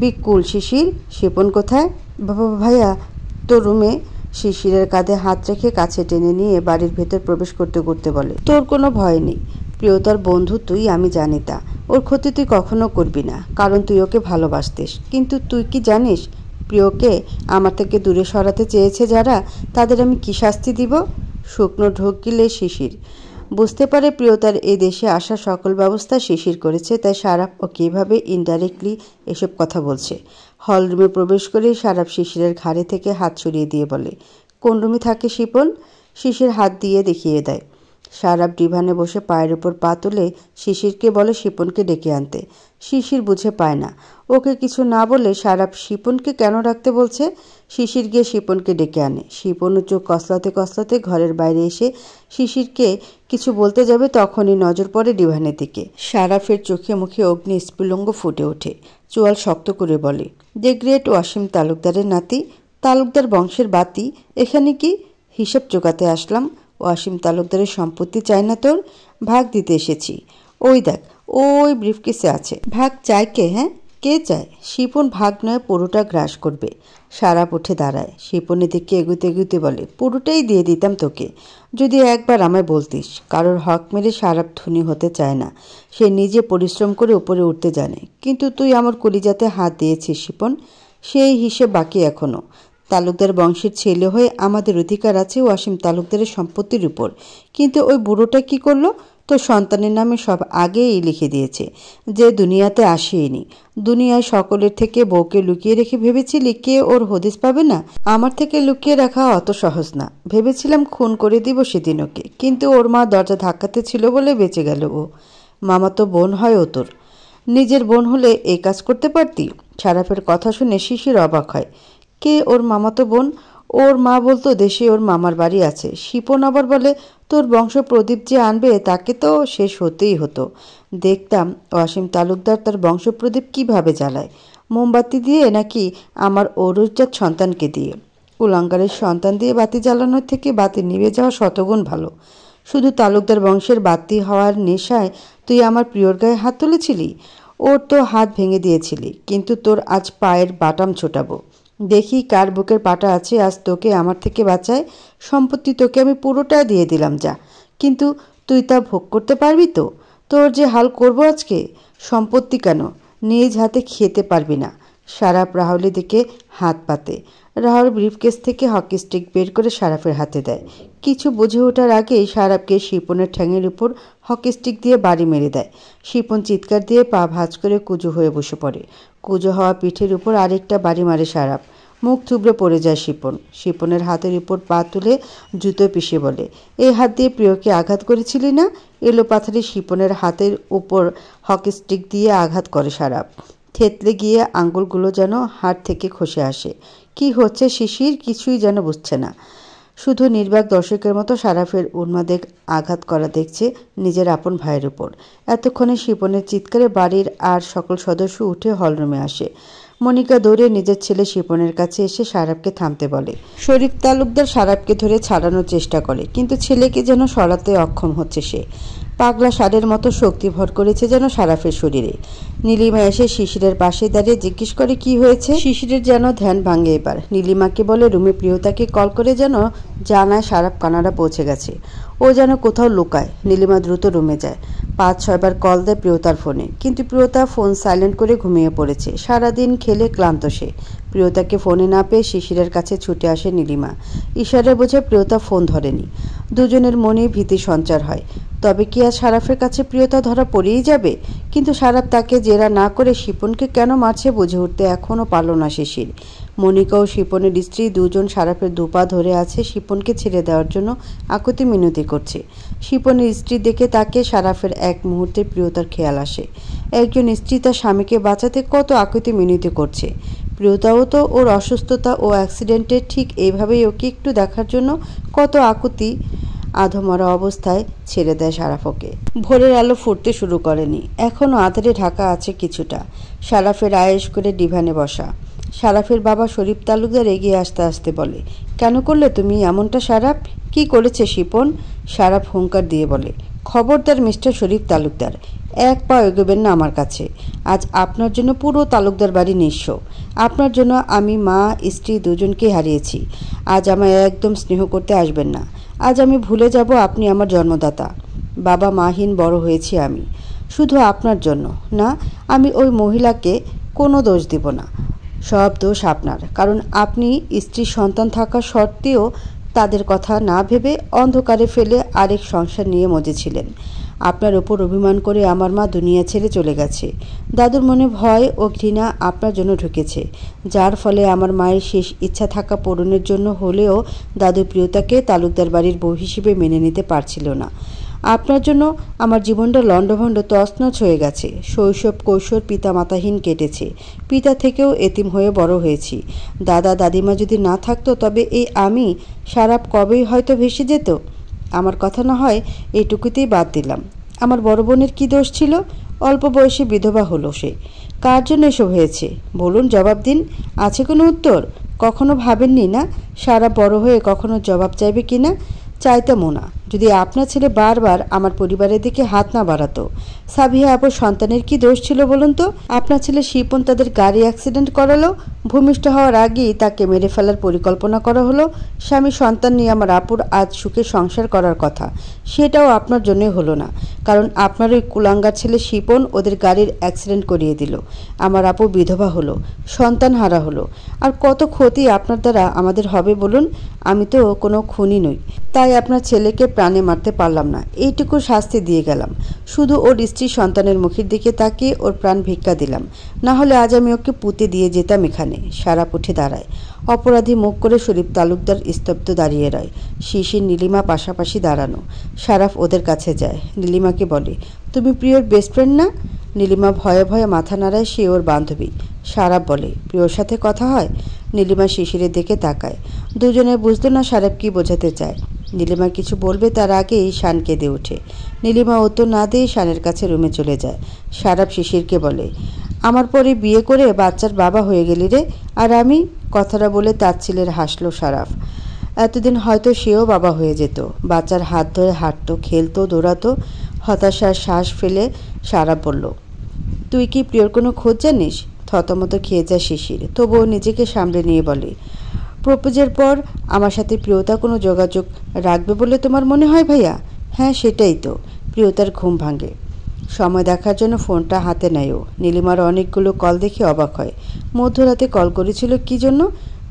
S1: বিকুল। শিশির, শিপন কোথায়? বাবা ভাইয়া তোর রুমে। শিশিরের কাঁধে হাত রেখে কাছে টেনে নিয়ে বাড়ির ভেতর প্রবেশ করতে করতে বলে, তোর কোনো ভয় নেই। প্রিয়তার বন্ধু তুই, আমি জানি তা। ওর ক্ষতি তুই কখনো করবি না, কারণ তুই ওকে ভালোবাসতিস। কিন্তু তুই কি জানিস প্রিয়কে আমার থেকে দূরে সরাতে চেয়েছে যারা, তাদের আমি কি শাস্তি দিব? শুকনো ঢোক গিলে শিশির বুঝতে পারে প্রিয়তার এই দেশে আসার সকল ব্যবস্থা শিশির করেছে। তাই সারাপ ও কীভাবে ইনডাইরেক্টলি এসব কথা বলছে। হলরুমে প্রবেশ করে সারাপ শিশিরের ঘাড়ে থেকে হাত সরিয়ে দিয়ে বলে, কোন রুমে থাকে শিপন? শিশির হাত দিয়ে দেখিয়ে দেয়। সারাপ ডিভানে বসে পায়ের উপর পা তুলে শিশিরকে বলে শিপনকে ডেকে আনতে। শিশির বুঝে পায় না। ওকে কিছু না বলে সারাপ শিপনকে কেন ডাকতে বলছে। শিশির গিয়ে শিপনকে ডেকে আনে। শিপনও চোখ কসলাতে কসলাতে ঘরের বাইরে এসে শিশিরকে কিছু বলতে যাবে, তখনই নজর পড়ে ডিভানের দিকে। সারাফের চোখে মুখে অগ্নি স্ফুলিঙ্গ ফুটে ওঠে। চোয়াল শক্ত করে বলে, দ্য গ্রেট ওয়াসিম তালুকদারের নাতি, তালুকদার বংশের বাতি, এখানে কি? হিসাব জোগাতে আসলাম। ওয়াসিম তালুকদারের সম্পত্তি চাই না তোর? ভাগ দিতে এসেছি। ওই দেখ, ওই ব্রিফকেসে আছে। ভাগ চায় কে? হ্যাঁ, কে চায়? শিপন ভাগ নয় পুরোটা গ্রাস করবে। সারাপ উঠে দাঁড়ায়। শিপনের দিকে এগুতে এগুতে বলে, পুরোটাই দিয়ে দিতাম তোকে, যদি একবার আমায় বলতিস। কারোর হক মেরে সারাপ ধনী হতে চায় না। সে নিজে পরিশ্রম করে উপরে উঠতে জানে। কিন্তু তুই আমার কলিজাতে হাত দিয়েছিস শিপন, সেই হিসেব বাকি এখনো। তালুকদার বংশের ছেলে হয়ে আমাদের অধিকার আছে ওয়াসিম তালুকদারের সম্পত্তির উপর। কিন্তু ওই বুড়োটা কি করলো? তোর সন্তানের নামে সব আগেই লিখে দিয়েছে, যে দুনিয়াতে আসেনি। দুনিয়ায় সকলের থেকে বউকে লুকিয়ে রেখে ভেবেছিলি কে ওর হদিস পাবে না? আমার থেকে লুকিয়ে রাখা অত সহজ না। ভেবেছিলাম খুন করে দিব সেদিন ওকে, কিন্তু ওর মা দরজা ধাক্কাতে ছিল বলে বেঁচে গেল ও। মামাতো বোন হয় ও তোর। নিজের বোন হলে এই কাজ করতে পারতি? সারাফের কথা শুনে শিশির অবাক হয়। কে ওর মামাতো বোন? ওর মা বলতো দেশে ওর মামার বাড়ি আছে। শিপন আবার বলে তোর বংশ প্রদীপ যে আনবে তাকে তো শেষ হতেই হতো। দেখতাম ওয়াসিম তালুকদার তার বংশ প্রদীপ কীভাবে জ্বালায়, মোমবাতি দিয়ে নাকি আমার ঔরসজাত সন্তানকে দিয়ে? কুলাঙ্গারের সন্তান দিয়ে বাতি জ্বালানোর থেকে বাতি নিভে যাওয়া শতগুণ ভালো। শুধু তালুকদার বংশের বাতি হওয়ার নেশায় তুই আমার প্রিয়র গায়ে হাত তুলেছিলি। ওর তো হাত ভেঙে দিয়েছিলি, কিন্তু তোর আজ পায়ের বাটাম ছোটাবো। দেখি কার বুকের পাটা আছে আজ তোকে আমার থেকে বাঁচায়। সম্পত্তি তোকে আমি পুরোটা দিয়ে দিলাম যা, কিন্তু তুই তা ভোগ করতে পারবি তো? তোর যে হাল করবো আজকে। সম্পত্তি কেন, নিজ হাতে খেতে পারবি না। সারাপ রাহুলের দিকে হাত পাতে। রাহুল ব্রিফকেস থেকে হকি স্টিক বের করে সারাফের হাতে দেয়। কিছু বুঝে ওঠার আগেই সারাপকে শিপনের ঠ্যাঙের উপর হকি স্টিক দিয়ে বাড়ি মেরে দেয়। শিপন চিৎকার দিয়ে পা ভাঁজ করে কুজো হয়ে বসে পড়ে। কুজো হওয়া পিঠের উপর আরেকটা বাড়ি মারে সারাপ। মুখ থুবড়ে পড়ে যায় শিপন। শিপনের হাতের উপর পা তুলে জুতো পিষে বলে, এই হাত দিয়ে প্রিয়কে আঘাত করেছিলি না? এলো পাথারে শিপনের হাতের উপর হকি স্টিক দিয়ে আঘাত করে সারাপ। থেতলে গিয়ে আঙ্গুলগুলো যেন হাত থেকে খসে আসে। কি হচ্ছে শিশির কিছুই যেন বুঝছে না। শুধু নির্বাক দর্শকের মতো সারাফের উন্মাদে আঘাত করা দেখছে নিজের আপন ভাইয়ের উপর। এতক্ষণে শিপনের চিৎকারে বাড়ির আর সকল সদস্য উঠে হলরুমে আসে। মনিকা দৌড়ে নিজের ছেলে শিপনের কাছে এসে সারাপকে থামতে বলে। শরীফ তালুকদার সারাপকে ধরে ছাড়ানোর চেষ্টা করে, কিন্তু ছেলেকে যেন সরাতে অক্ষম হচ্ছে সে। পাগলা ষাঁড়ের মতো শক্তি ভর করেছে যেন সারাফের শরীরে। নীলিমা এসে শিশিরের পাশে দাঁড়িয়ে জিজ্ঞেস করে কি হয়েছে। শিশিরের যেন ধ্যান ভাঙে এবার। নীলিমাকে বলে রুমে প্রিয়তাকে কল করে যেন জানায় সারাপ কানাডা পৌঁছে গেছে। ও যেন কোথাও লুকায়। নীলিমা দ্রুত রুমে যায়। 5-6 বার কল দেয় প্রিয়তার ফোনে, কিন্তু প্রিয়তা ফোন সাইলেন্ট করে ঘুমিয়ে পড়েছে। সারাদিন খেলে ক্লান্ত সে। প্রিয়তাকে ফোনে না পেয়ে শিশিরের কাছে ছুটে আসে নীলিমা। ইশারায় বোঝে প্রিয়তা ফোন ধরেনি। দুজনের মনে ভীতি সঞ্চার হয়। তবে কি আজ সারাফের কাছে প্রিয়তা ধরা পড়েই যাবে? কিন্তু সারাফ তাকে জেরা না করে শিপনকে কেন মারছে বুঝে উঠতে এখনও পারল না শিশির। মনিকা ও শিপনের স্ত্রী দুজন সারাফের দুপা ধরে আছে শিপনকে ছেড়ে দেওয়ার জন্য আকুতি মিনতি করছে। শিপনের স্ত্রী দেখে তাকে সারাফের এক মুহূর্তে প্রিয়তার খেয়াল আসে। একজন স্ত্রী তার স্বামীকে বাঁচাতে কত আকুতি মিনতি করছে। প্রিয়তাও তো ওর অসুস্থতা ও অ্যাক্সিডেন্টে ঠিক এইভাবেই ওকে একটু দেখার জন্য কত আকুতি আধমরা অবস্থায় ছেড়ে দেয় সারাফকে। ভোরের আলো ফুটতে শুরু করেনি, এখনও আধারে ঢাকা আছে কিছুটা। সারাফের আয়েশ করে ডিভানে বসা। সারাফের বাবা শরীফ তালুকদার এগিয়ে আসতে আসতে বলে, কেন করলে তুমি এমনটা সারাফ? কি করেছে শিপন? সারাফ হুঙ্কার দিয়ে বলে, খবরদার মিস্টার শরীফ তালুকদার, এক পা এগোবেন না আমার কাছে। আজ আপনার জন্য পুরো তালুকদার বাড়ি নিঃস্ব। আপনার জন্য আমি মা স্ত্রী দুজনকেই হারিয়েছি। আজ আমায় একদম স্নেহ করতে আসবেন না। আজ আমি ভুলে যাব আপনি আমার জন্মদাতা। বাবা মাহীন বড় হয়েছি আমি, শুধু আপনার জন্য। না, আমি ওই মহিলাকে কোনো দোষ দিব না। সব দোষ আপনার, কারণ আপনি স্ত্রী সন্তান থাকা সত্ত্বেও তাদের কথা না ভেবে অন্ধকারে ফেলে আরেক সংসার নিয়ে মজেছিলেন। আপনার ওপর অভিমান করে আমার মা দুনিয়া ছেড়ে চলে গেছে। দাদুর মনে ভয় ও ঘৃণা আপনার জন্য ঢুকেছে, যার ফলে আমার মায়ের শেষ ইচ্ছা থাকা পূরণের জন্য হলেও দাদু প্রিয়তাকে তালুকদার বাড়ির বউ হিসেবে মেনে নিতে পারছিল না। আপনার জন্য আমার জীবনটা লণ্ডভণ্ড তছনছ হয়ে গেছে। শৈশব কৈশোর পিতামাতাহীন কেটেছে। পিতা থেকেও এতিম হয়ে বড় হয়েছি। দাদা দাদিমা যদি না থাকতো তবে এই আমি সারাপ কবেই হয়তো ভেসে যেত। আমার কথা না হয় এইটুকুতেই বাদ দিলাম। আমার বড় বোনের কী দোষ ছিল? অল্প বয়সে বিধবা হলো সে। কার জন্য এসব হয়েছে বলুন, জবাব দিন। আছে কোনো উত্তর? কখনো ভাবেননি না সারা বড় হয়ে কখনো জবাব চাইবে কি না? চাইতামও না যদি আপনার ছেলে বারবার আমার পরিবারের দিকে হাত না বাড়াতো। সাবিহা আপুর সন্তানের কি দোষ ছিল বলুন তো? আপনার ছেলে শিপন তাদের গাড়ি অ্যাক্সিডেন্ট করালো, ভূমিষ্ঠ হওয়ার আগেই তাকে মেরে ফেলার পরিকল্পনা করা হলো। স্বামী সন্তান নিয়ে আমার আপুর আজ সুখে সংসার করার কথা, সেটাও আপনার জন্যই হলো না, কারণ আপনার ওই কুলাঙ্গার ছেলে শিপন ওদের গাড়ির অ্যাক্সিডেন্ট করিয়ে দিল। আমার আপু বিধবা হলো, সন্তান হারা হলো। আর কত ক্ষতি আপনার দ্বারা আমাদের হবে বলুন? আমি তো কোনো খুনি নই, তাই আপনার ছেলেকে প্রাণে মারতে পারলাম না, এইটুকু শাস্তি দিয়ে গেলাম। শুধু ওর স্ত্রী সন্তানের মুখের দিকে তাকিয়ে ওর প্রাণ ভিক্ষা দিলাম, না হলে আজ আমি ওকে পুঁতে দিয়ে যেতাম এখানে। সারাপ উঠে দাঁড়ায়। অপরাধী মুখ করে শরীফ তালুকদার স্তব্ধ দাঁড়িয়ে রয়। শিশির নীলিমা পাশাপাশি দাঁড়ানো। সারাফ ওদের কাছে যায়, নীলিমাকে বলে, তুমি প্রিয়র বেস্ট ফ্রেন্ড না? নীলিমা ভয়ে ভয়ে মাথা নাড়ায়, সে ওর বান্ধবী। সারাফ বলে, প্রিয়র সাথে কথা হয়? নীলিমা শিশিরের দিকে তাকায়। দুজনে বুঝতো না সারাফ কি বোঝাতে চায়। নীলিমা কিছু বলবে তার আগেই শান কেঁদে ওঠে। নীলিমা উত্তর না দিয়ে শানের কাছে রুমে চলে যায়। সারাফ শিশিরকে বলে, আমার পরে বিয়ে করে বাচ্চার বাবা হয়ে গেলি রে। আর আমি? কথাটা বলে তার ছেলের হাসলো সারাফ। এতদিন হয়তো সেও বাবা হয়ে যেত। বাচ্চার হাত ধরে হাঁটতো, খেলতো, দৌড়াতো। হতাশার শ্বাস ফেলে সারাফ বলল, তুই কি প্রিয়র কোনো খোঁজ জানিস? থতমত খেয়ে যায় শিশির, তবুও নিজেকে সামলে নিয়ে বলে, প্রপোজের পর আমার সাথে প্রিয়তা কোনো যোগাযোগ রাখবে বলে তোমার মনে হয় ভাইয়া? হ্যাঁ সেটাই তো। প্রিয়তার ঘুম ভাঙে। সময় দেখার জন্য ফোনটা হাতে নেয়ও। নীলিমার অনেকগুলো কল দেখে অবাক হয়। মধ্যরাতে কল করেছিল কি জন্য?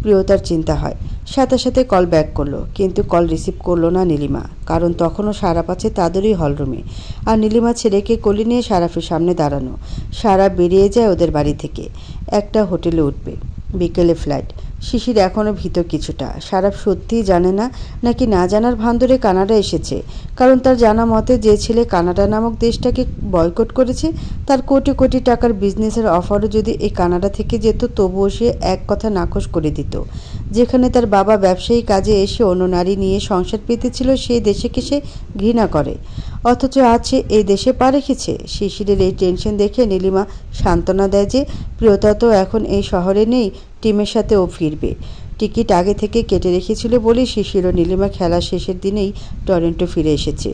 S1: প্রিয়তার চিন্তা হয়। সাথে সাথে কল ব্যাক করলো, কিন্তু কল রিসিভ করলো না নীলিমা, কারণ তখনও সারাপ আছে তাদেরই হলরুমে। আর নীলিমা ছেলেকে কোলে নিয়ে সারাফের সামনে দাঁড়ানো। সারাপ বেরিয়ে যায় ওদের বাড়ি থেকে। একটা হোটেলে উঠবে, বিকেলে ফ্লাইট। শিশির এখনও ভীত কিছুটা। সারাফ সত্যিই জানে না, নাকি না জানার ভান ধরে কানাডা এসেছে, কারণ তার জানা মতে যে ছেলে কানাডা নামক দেশটাকে বয়কট করেছে তার কোটি কোটি টাকার বিজনেসের অফারও যদি এই কানাডা থেকে যেত তবুও সে এক কথা নাকচ করে দিত। যেখানে তার বাবা ব্যবসায়ী কাজে এসে অন্য নারী নিয়ে সংসার পেতেছিল সেই দেশকে সে ঘৃণা করে, অথচ আছে এই দেশে পা রেখেছে। শিশিরের এই টেনশন দেখে নীলিমা সান্ত্বনা দেয় যে প্রিয়তা তো এখন এই শহরে নেই, টিমের সাথে ও ফিরবে। টিকিট আগে থেকে কেটে রেখেছিল বলেই শিশির ও নীলিমা খেলার শেষের দিনেই টরন্টো ফিরে এসেছে।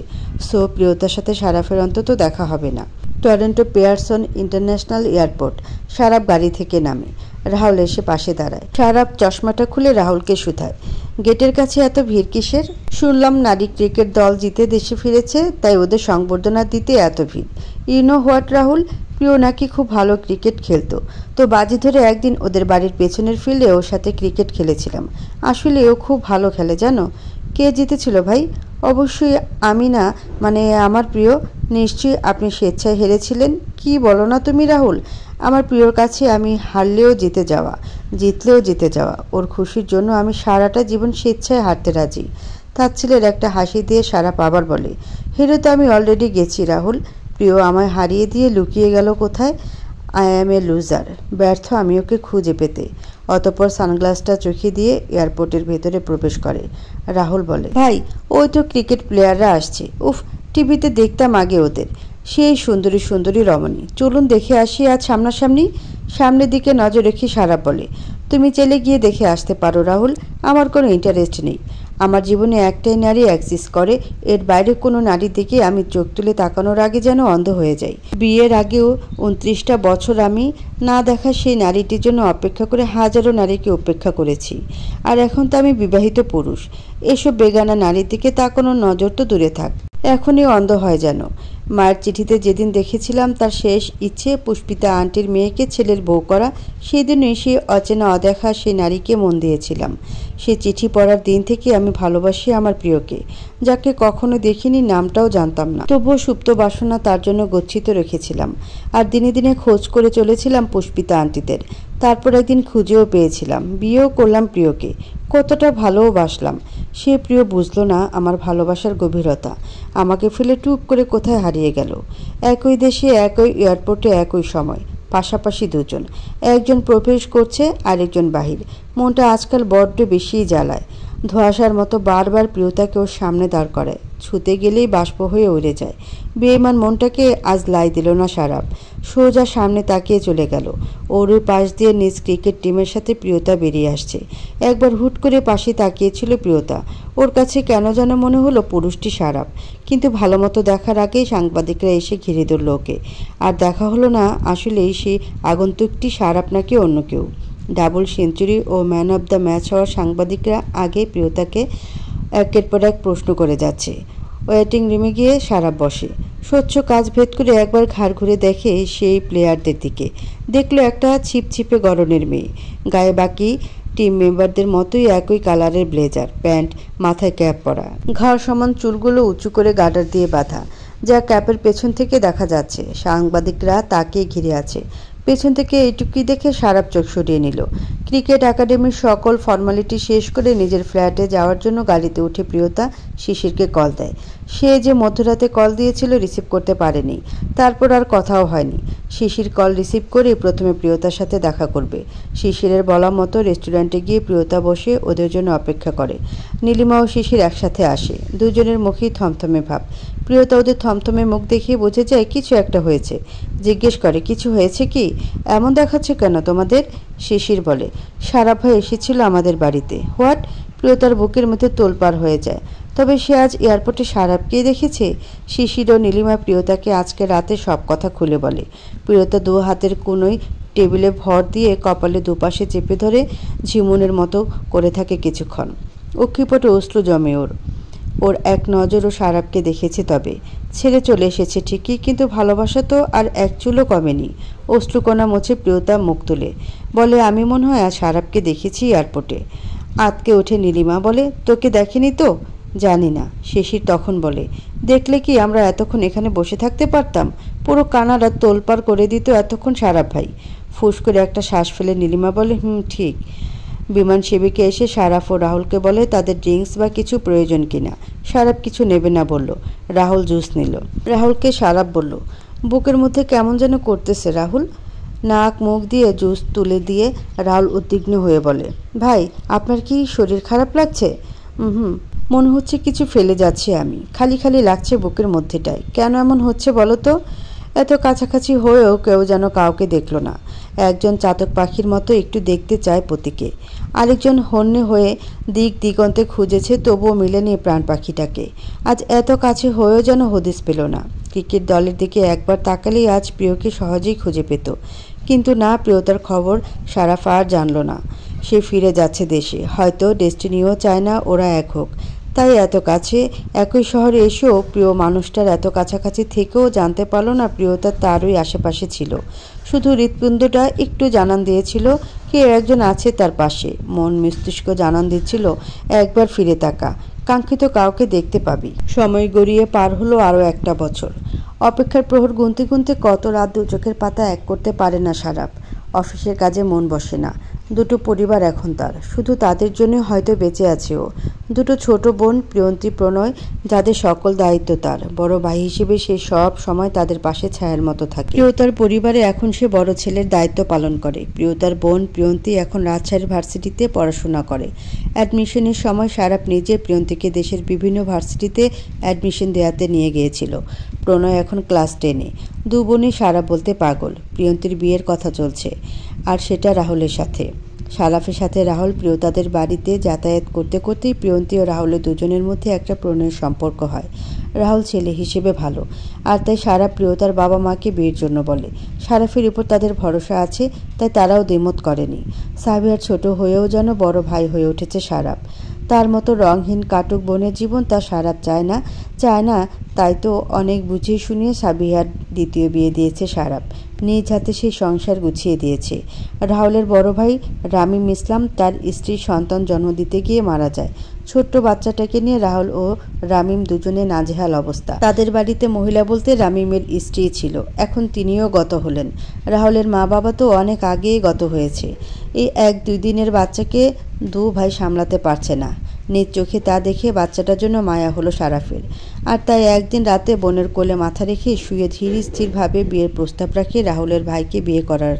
S1: সো প্রিয়তার সাথে সারাফের অন্তত দেখা হবে না। Toronto Pearson international airport. Saraf গাড়ি থেকে নামে। রাহুল এসে পাশে দাঁড়ায়। সারাফ চশমাটা খুলে রাহুলকে শুধায়, গেটের কাছে এত ভিড় কিসের? শুনলাম নারী ক্রিকেট দল জিতে দেশে ফিরেছে, তাই ওদের সংবর্ধনা দিতে এত ভিড়। ইউ নো হোয়াট রাহুল, প্রিয় নাকি খুব ভালো ক্রিকেট খেলতো, তো বাজি ধরে একদিন ওদের বাড়ির পেছনের ফিল্ডে ওর সাথে ক্রিকেট খেলেছিলাম। আসলে ও খুব ভালো খেলে জানো। কে জিতেছিল ভাই? অবশ্যই আমি না, মানে আমার প্রিয়। নিশ্চয়ই আপনি স্বেচ্ছায় হেরেছিলেন। কি বলো না তুমি রাহুল? আমার প্রিয়র কাছে আমি হারলেও জিতে যাওয়া, জিতলেও জিতে যাওয়া, ওর খুশির জন্য আমি সারাটা জীবন স্বেচ্ছায় হারতে রাজি। তার ছেলের একটা হাসি দিয়ে সারা পাবার বলে, হেরে তো আমি অলরেডি গেছি রাহুল। প্রিয় আমায় হারিয়ে দিয়ে লুকিয়ে গেল কোথায়। I am A loser. ব্যর্থ আমি ওকে খুঁজে পেতে। অতঃপর সানগ্লাসটা চোখে দিয়ে এয়ারপোর্টের ভেতরে প্রবেশ করে। রাহুল বলে, ভাই ওই তো ক্রিকেট প্লেয়াররা আসছে। উফ, টিভিতে দেখতাম আগে ওদের, সেই সুন্দরী সুন্দরী রমণী। চলুন দেখে আসি আজ সামনাসামনি। সামনের দিকে নজর রেখে সারাপ বলে, তুমি চাইলে গিয়ে দেখে আসতে পারো রাহুল, আমার কোনো ইন্টারেস্ট নেই। আমার জীবনে একটাই নারী এক্সিস্ট করে, এর বাইরে কোনো নারীর দিকে আমি চোখ তুলে তাকানোর আগে যেন অন্ধ হয়ে যাই। বিয়ের আগেও 29টা বছর আমি না দেখা সেই নারীটির জন্য অপেক্ষা করে হাজারো নারীকে উপেক্ষা করেছি। আর এখন তো আমি বিবাহিত পুরুষ। এসব বেগানা নারীর দিকে তাকানোর নজর তো দূরে থাক, এখনই অন্ধ হয় যেন। মায়ের চিঠিতে যেদিন দেখেছিলাম তার শেষ ইচ্ছে পুষ্পিতা আন্টির মেয়েকে ছেলের বউ করা, সেদিনই সেই অচেনা অদেখা সেই নারীকে মন দিয়েছিলাম। সে চিঠি পড়ার দিন থেকে আমি ভালোবাসি আমার প্রিয়কে, যাকে কখনো দেখিনি, নামটাও জানতাম না। তবুও সুপ্ত বাসনা তার জন্য গচ্ছিত রেখেছিলাম। আর দিনে দিনে খোঁজ করে চলেছিলাম পুষ্পিতা আন্টিদের। তারপর একদিন খুঁজেও পেয়েছিলাম, বিয়েও করলাম প্রিয়কে। কতটা ভালোবাসলাম। সে প্রিয় বুঝলো না আমার ভালোবাসার গভীরতা। আমাকে ফেলে টুপ করে কোথায় হারিয়ে গেল। একই দেশে, একই এয়ারপোর্টে, একই সময়, পাশাপাশি দুজন। একজন প্রবেশ করছে, আরেকজন বাহির। মনটা আজকাল বড্ড বেশিই জ্বালায়। ধোঁয়াশার মতো বারবার প্রিয়তাকে ওর সামনে দাঁড় করায়। ছুতে গেলেই বাষ্প হয়ে উড়ে যায়। বেঈমান মনটাকে আজ লাই দিল না সারাপ। সোজা সামনে তাকিয়ে চলে গেল। ওর পাশ দিয়ে নিজ ক্রিকেট টিমের সাথে প্রিয়তা বেরিয়ে আসছে। একবার হুট করে পাশে তাকিয়েছিল প্রিয়তা। ওর কাছে কেন যেন মনে হলো পুরুষটি সারাপ। কিন্তু ভালো মতো দেখার আগেই সাংবাদিকরা এসে ঘিরে ধরল ওকে। আর দেখা হলো না আসলেই সেই আগন্তুকটি সারাপ নাকি অন্য কেউ। ডাবল সেঞ্চুরি ও ম্যান অব দ্য ম্যাচ হওয়ার সাংবাদিকরা আগে প্রিয়তাকে একের পর এক প্রশ্ন করে যাচ্ছে। ওয়েটিং রুমে গিয়ে সারাপ বসে। স্বচ্ছ কাজ ভেদ করে একবার ঘাড় ঘুরে দেখে সেই প্লেয়ারদের দিকে। দেখলো একটা ছিপছিপে গড়নের মেয়ে, গায়ে বাকি টিম মেম্বারদের মতোই একই কালারের ব্লেজার, প্যান্ট, মাথায় ক্যাপ পরা, ঘাড় সমান চুলগুলো উঁচু করে গার্ডার দিয়ে বাঁধা, যা ক্যাপের পেছন থেকে দেখা যাচ্ছে। সাংবাদিকরা তাকে ঘিরে আছে। পেছন থেকে এইটুকুই দেখে সারাপ চোখ সরিয়ে নিল। ক্রিকেট একাডেমির সকল ফর্মালিটি শেষ করে নিজের ফ্ল্যাটে যাওয়ার জন্য গাড়িতে উঠে প্রিয়তা শিশিরকে কল দেয়। সে যে মধ্যরাতে কল দিয়েছিল রিসিভ করতে পারেনি। তারপর আর কথাও হয়নি। শিশির কল রিসিভ করে প্রথমে প্রিয়তার সাথে দেখা করবে। শিশিরের বলা মতো রেস্টুরেন্টে গিয়ে প্রিয়তা বসে ওদের জন্য অপেক্ষা করে। নীলিমা ও শিশির একসাথে আসে। দুজনের মুখেই থমথমে ভাব। প্রিয়তা ওদের থমথমে মুখ দেখিয়ে বুঝে যায় কিছু একটা হয়েছে। জিজ্ঞেস করে, কিছু হয়েছে কি? এমন দেখাচ্ছে কেন তোমাদের? শিশির বলে, সারাপ ভাই এসেছিল আমাদের বাড়িতে। হোয়াট? প্রিয়তার বুকের মধ্যে তোলপাড় হয়ে যায়। তবে সে আজ এয়ারপোর্টে সারাপকেই দেখেছে। শিশির ও নীলিমা প্রিয়তাকে আজকে রাতে সব কথা খুলে বলে। প্রিয়তা দু হাতের কোনোই টেবিলে ভর দিয়ে কপালে দুপাশে চেপে ধরে ঝিমুনের মতো করে থাকে কিছুক্ষণ। অক্ষিপটে অশ্রু জমে ওর এক নজরও সারাপকে দেখেছে। তবে ছেড়ে চলে এসেছে ঠিকই, কিন্তু ভালোবাসা তো আর এক চুলও কমেনি। অশ্রুকণা মুছে প্রিয়তা মুখ তুলে বলে, আমি মনে হয় আজ সারাপকে দেখেছি এয়ারপোর্টে। আতকে ওঠে নীলিমা, বলে, তোকে দেখেনি তো? জানি না। শিশির তখন বলে, দেখলে কি আমরা এতক্ষণ এখানে বসে থাকতে পারতাম? পুরো কানাডা তোলপাড় করে দিত এতক্ষণ সারাপ ভাই। ফুস করে একটা শ্বাস ফেলে নীলিমা বলে, ঠিক। বিমান সেবিকে এসে সারাফ ও রাহুলকে বলে তাদের ড্রিঙ্কস বা কিছু প্রয়োজন কিনা। সারাপ কিছু নেবে না বলল। রাহুল জুস নিল। রাহুলকে সারাপ বলল, বুকের মধ্যে কেমন যেন করতেছে রাহুল। নাক মুখ দিয়ে জুস তুলে দিয়ে রাহুল উদ্বিগ্ন হয়ে বলে, ভাই আপনার কি শরীর খারাপ লাগছে? মনে হচ্ছে কিছু ফেলে যাচ্ছি আমি। খালি খালি লাগছে বুকের মধ্যেটায়। কেন এমন হচ্ছে বলো তো? এত কাছাকাছি হয়েও কেউ যেন কাউকে দেখল না। একজন চাতক পাখির মতো একটু দেখতে চায় পতিকে। আরেকজন হন্যে হয়ে দিক দিগন্তে খুঁজেছে, তবুও মিলেনি প্রাণ পাখিটাকে। আজ এত কাছে হয়েও যেন হদিস পেল না। ক্রিকেট দলের দিকে একবার তাকালেই আজ প্রিয়কে সহজেই খুঁজে পেত। কিন্তু না, প্রিয়তার খবর সারাফ আর জানল না। সে ফিরে যাচ্ছে দেশে। হয়তো ডেস্টিনিও চায় না ওরা এক হোক। তাই এত কাছে একই শহরে এসেও প্রিয় মানুষটার এত কাছাকাছি থেকেও জানতে পারল না প্রিয়তা তারই আশেপাশে ছিল। শুধু হৃৎপিণ্ডটা একটু জানান দিয়েছিল কে একজন আছে তার পাশে। মন মস্তিষ্ক জানান দিচ্ছিল, একবার ফিরে তাকা, কাঙ্ক্ষিত কাউকে দেখতে পাবি। সময় গড়িয়ে পার হলো আরও একটা বছর। অপেক্ষার প্রহর গুনতে গুনতে কত রাত দু চোখের পাতা এক করতে পারে না সারাপ। অফিসের কাজে মন বসে না। দুটো পরিবার এখন তার, শুধু তাদের জন্য হয়তো বেঁচে আছে ও। দুটো ছোট বোন প্রিয়ন্তী, প্রণয়, যাদের সকল দায়িত্ব তার। বড় ভাই হিসেবে সে সব সময় তাদের পাশে ছায়ার মতো থাকে। প্রিয়তার পরিবারে এখন সে বড় ছেলের দায়িত্ব পালন করে। প্রিয়তার বোন প্রিয়ন্তী এখন রাজশাহী ভার্সিটিতে পড়াশোনা করে। অ্যাডমিশনের সময় সারাপ নিজে প্রিয়ন্তীকে দেশের বিভিন্ন ভার্সিটিতে অ্যাডমিশন দেওয়াতে নিয়ে গিয়েছিল। প্রণয় এখন ক্লাস 10-এ। দু বোনই সারাপ বলতে পাগল। প্রিয়ন্তীর বিয়ের কথা চলছে, আর সেটা রাহুলের সাথে। সারাফের সাথে রাহুল প্রিয়তাদের বাড়িতে যাতায়াত করতে করতেই প্রিয়ন্তী ও রাহুলের দুজনের মধ্যে একটা প্রণয়ের সম্পর্ক হয়। রাহুল ছেলে হিসেবে ভালো, আর তাই সারাফ প্রিয়তার বাবা মাকে বিয়ের জন্য বলে। সারাফের উপর তাদের ভরসা আছে, তাই তারাও দ্বিমত করেনি। সাবিহার ছোট হয়েও যেন বড় ভাই হয়ে উঠেছে সারাফ। তার মতো রংহীন কাটুক বোনের জীবন তা সারাফ চায় না। তাই তো অনেক বুঝিয়ে শুনিয়ে সাবিহার দ্বিতীয় বিয়ে দিয়েছে সারাফ। নিজ হাতে সেই সংসার গুছিয়ে দিয়েছে। রাহুলের বড় ভাই রামিম ইসলাম তার স্ত্রীর সন্তান জন্ম দিতে গিয়ে মারা যায়। ছোট্ট বাচ্চাটাকে নিয়ে রাহুল ও রামিম দুজনে নাজেহাল অবস্থা। তাদের বাড়িতে মহিলা বলতে রামিমের স্ত্রী ছিল, এখন তিনিও গত হলেন। রাহুলের মা বাবা তো অনেক আগেই গত হয়েছে। এই 1-2 দিনের বাচ্চাকে দু ভাই সামলাতে পারছে না। নিজ চোখে তা দেখে বাচ্চাটার জন্য মায়া হলো সারাফের। আর তাই একদিন রাতে বোনের কোলে মাথা রেখে শুয়ে ধীর স্থিরভাবে বিয়ের প্রস্তাব রাখে রাহুলের ভাইকে বিয়ে করার।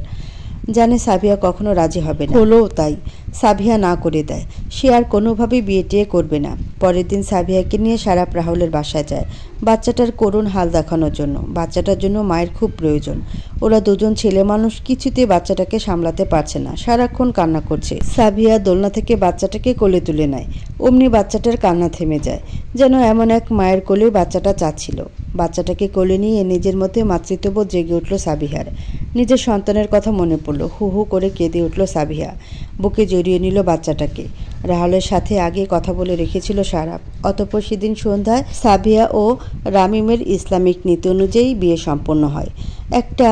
S1: জানে সাবিয়া কখনো রাজি হবে না, হলেও তাই। সাবিয়া না করে দেয়, সে আর কোনোভাবেই বিয়ে টিয়ে করবে না। পরের দিন সাবিয়াকে নিয়ে সারাফ রাহুলের বাসায় যায় বাচ্চাটার করুণ হাল দেখানোর জন্য। বাচ্চাটার জন্য মায়ের খুব প্রয়োজন। ওরা দুজন ছেলে মানুষ, কিছুতে বাচ্চাটাকে সামলাতে পারছে না, সারাক্ষণ কান্না করছে। সাবিয়া দোলনা থেকে বাচ্চাটাকে কোলে তুলে নেয়, অমনি বাচ্চাটার কান্না থেমে যায়, যেন এমন এক মায়ের কোলে বাচ্চাটা চাচ্ছিল। বাচ্চাটাকে কোলে নিয়ে নিজের মধ্যে মাতৃত্ববোধ জেগে উঠল সাবিহার। নিজের সন্তানের কথা মনে পড়ল, হু হু করে কেঁদে উঠল সাবিহা। বুকে জড়িয়ে নিল বাচ্চাটাকে। রাহুলের সাথে আগে কথা বলে রেখেছিল সারাফ। অতঃপর সেদিন সন্ধ্যায় সাবিয়া ও রামিমের ইসলামিক নীতি অনুযায়ী বিয়ে সম্পন্ন হয়। একটা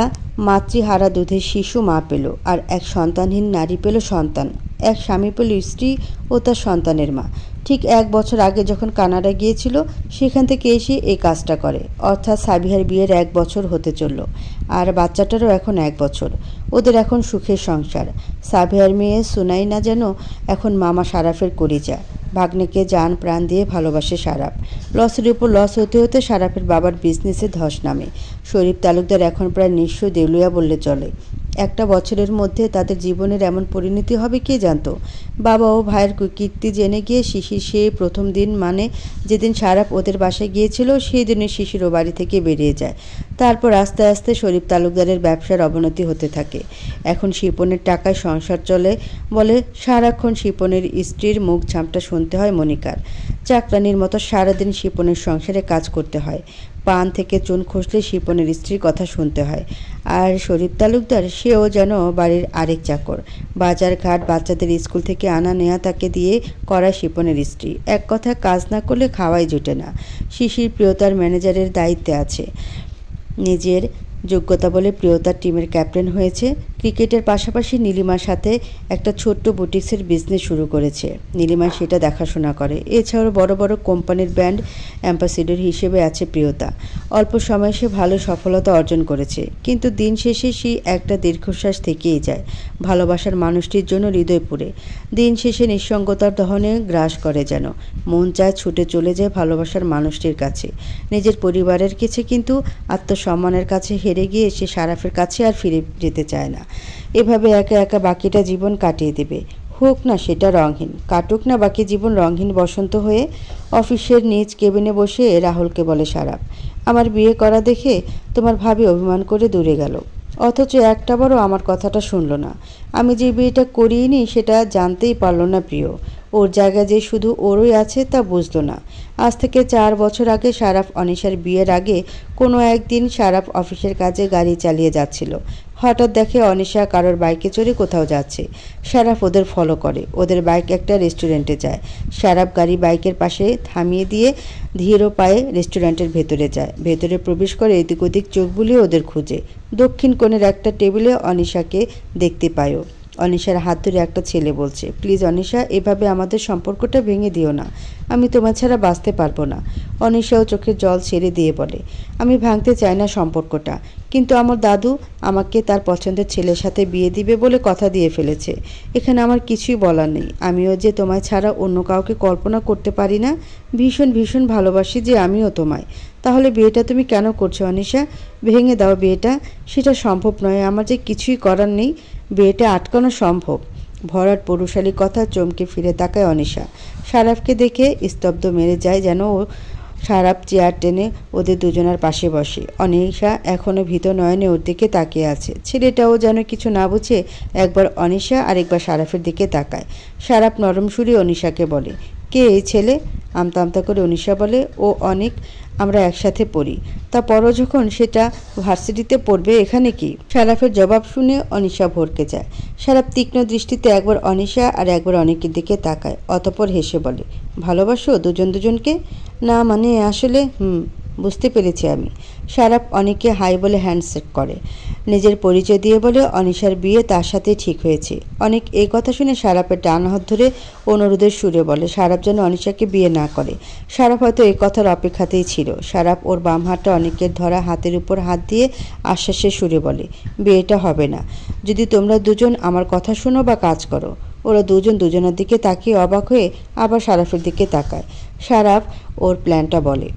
S1: মাতৃহারা দুধের শিশু মা পেল, আর এক সন্তানহীন নারী পেল সন্তান। এক স্বামী পেল স্ত্রী ও তার সন্তানের মা। ঠিক 1 বছর আগে যখন কানাডা গিয়েছিল, সেখান থেকে এসে এই কাজটা করে। অর্থাৎ সাবিহার বিয়ের 1 বছর হতে চলল, আর বাচ্চাটারও এখন 1 বছর। ওদের এখন সুখের সংসার। সাবিহার মেয়ে সুনাইনা যেন এখন মামা সারাফের কলিজা। ভাগ্নেকে জান প্রাণ দিয়ে ভালোবাসে সারাফ। লসের উপর লস হতে হতে সারাফের বাবার বিজনেসে ধস নামে। শরীফ তালুকদার এখন প্রায় নিঃস্ব দেউলিয়া বললে চলে। একটা বছরের মধ্যে তাদের জীবনের এমন পরিণতি হবে কে জানত। বাবা ও ভাইয়ের কীর্তি জেনে গিয়ে শিশির সেই প্রথম দিন, মানে যেদিন সারাফ ওদের বাসায় গিয়েছিল, সেই দিনে শিশির ও বাড়ি থেকে বেরিয়ে যায়। তারপর আস্তে আস্তে শরীফ তালুকদারের ব্যবসার অবনতি হতে থাকে। এখন শিপনের টাকায় সংসার চলে বলে সারাক্ষণ শিপনের স্ত্রীর মুখ ঝামটা শুনতে হয় মনিকার। চাকরানির মতো সারাদিন শিপনের সংসারে কাজ করতে হয়। পান থেকে চুন খসলে শিপনের স্ত্রীর কথা শুনতে হয়। আর শরীফ তালুকদার, সেও যেন বাড়ির আরেক চাকর। বাজার ঘাট, বাচ্চাদের স্কুল থেকে আনা নেয়া তাকে দিয়ে করা শিপনের স্ত্রী। এক কথায় কাজ না করলে খাওয়াই জুটে না। শিশির প্রিয়তার ম্যানেজারের দায়িত্বে আছে। নিজের যোগ্যতা বলে প্রিয়তার টিমের ক্যাপ্টেন হয়েছে। ক্রিকেটের পাশাপাশি নীলিমার সাথে একটা ছোট্ট বুটিক্সের বিজনেস শুরু করেছে। নীলিমা সেটা দেখাশোনা করে। এছাড়াও বড় বড় কোম্পানির ব্র্যান্ড অ্যাম্বাসেডর হিসেবে আছে প্রিয়তা। অল্প সময়ে সে ভালো সফলতা অর্জন করেছে, কিন্তু দিন শেষে সেই একটা দীর্ঘশ্বাস থেকেই যায়। ভালোবাসার মানুষটির জন্য হৃদয় পুড়ে। দিন শেষে নিঃসঙ্গতার দহনে গ্রাস করে যেন। মন চায় ছুটে চলে যায় ভালোবাসার মানুষটির কাছে, নিজের পরিবারের কাছে, কিন্তু আত্মসম্মানের কাছে হেরে গিয়ে সে সারাফের কাছে আর ফিরে যেতে চায় না। এভাবে একা একা বাকিটা জীবন কাটিয়ে দেবে। হোক না সেটা রঙহীন, কাটুক না বাকি জীবন রঙহীন বসন্ত হয়ে। অফিসের নিজ কেবিনে বসে রাহুলকে বলে সারাফ, আমার বিয়ে করা দেখে তোমার ভাবি অভিমান করে দূরে গেল, অথচ একটা বড় আমার কথাটা শুনল না। আমি যে বিয়েটা করিনি সেটা জানতেই পারল না প্রিয়। ওর জায়গায় যে শুধু ওরই আছে তা বুঝলো না। আজ থেকে 4 বছর আগে সারাফ অনিশার বিয়ের আগে কোনো একদিন সারাফ অফিসের কাজে গাড়ি চালিয়ে যাচ্ছিল। হঠাৎ দেখে অনিশা কারোর বাইকে চড়ে কোথাও যাচ্ছে। সারাফ ওদের ফলো করে। ওদের বাইক একটা রেস্টুরেন্টে যায়। সারাফ গাড়ি বাইকের পাশে থামিয়ে দিয়ে ধীর পায়ে রেস্টুরেন্টের ভেতরে যায়। ভেতরে প্রবেশ করে এদিক ওদিক চোখ বুলিয়ে ওদের খুঁজে। দক্ষিণ কোণের একটা টেবিলে অনিশাকে দেখতে পায়ও। অনিশার হাত ধরে একটা ছেলে বলছে, প্লিজ অনিশা, এভাবে আমাদের সম্পর্কটা ভেঙে দিও না, আমি তোমার ছাড়া বাঁচতে পারবো না। অনিশাও চোখের জল ছেড়ে দিয়ে বলে, আমি ভাঙতে চাই না সম্পর্কটা, কিন্তু আমার দাদু আমাকে তার পছন্দের ছেলের সাথে বিয়ে দিবে বলে কথা দিয়ে ফেলেছে। এখানে আমার কিছুই বলার নেই। আমিও যে তোমায় ছাড়া অন্য কাউকে কল্পনা করতে পারি না। ভীষণ ভীষণ ভালোবাসি যে আমিও তোমায়। তাহলে বিয়েটা তুমি কেন করছো অনিশা? ভেঙে দাও বিয়েটা। সেটা সম্ভব নয়, আমার যে কিছুই করার নেই। বিয়েটা আটকানো সম্ভব। ভরাট পৌরুষালী কথা চমকে ফিরে তাকায় অনিশা। সারাফকে দেখে স্তব্ধ মেরে যায়, যেন ও সারাফ চেয়ার টেনে ওদের দুজনের পাশে বসে। অনিশা এখনও ভীত নয়নে ওর দিকে তাকিয়ে আছে। ছেলেটাও যেন কিছু না বুঝে একবার অনিশা আর একবার সারাফের দিকে তাকায়। সারাফ নরম সুরে অনিশাকে বলে, কে এই ছেলে? আমতা আমতা করে অনিশা বলে, ও অনেক, আমরা একসাথে পড়ি। তা পরও যখন সেটা ভার্সিটিতে পড়বে, এখানে কি? শারাফের জবাব শুনে অনিশা ভরকে যায়। শারাফ তীক্ষ্ণ দৃষ্টিতে একবার অনিশা আর একবার অনেকের দিকে তাকায়, অতঃপর হেসে বলে, ভালোবাসো দুজন দুজনকে? না মানে আসলে বুঝতে পেরেছি আমি। শারাফ অনেককে হাই বলে হ্যান্ডশেক করে, নিজের পরিচয় দিয়ে বলে অনিশার বিয়ে তার সাথে ঠিক হয়েছে। অনেক এই কথা শুনে শারাফের ডান হাত ধরে অনুরোধের সুরে বলে শারাফ যেন অনিশাকে বিয়ে না করে। শারাফ হয়তো এই কথার অপেক্ষাতেই ছিল। শারাফ ওর বাম হাতটা অনেকের ধরা হাতের উপর হাত দিয়ে আশ্বাসের সুরে বলে, বিয়েটা হবে না যদি তোমরা দুজন আমার কথা শোনো বা কাজ করো। ওরা দুজন দুজনের দিকে তাকিয়ে অবাক হয়ে আবার শারাফের দিকে তাকায়। শারাফ ওর প্ল্যানটা বলে,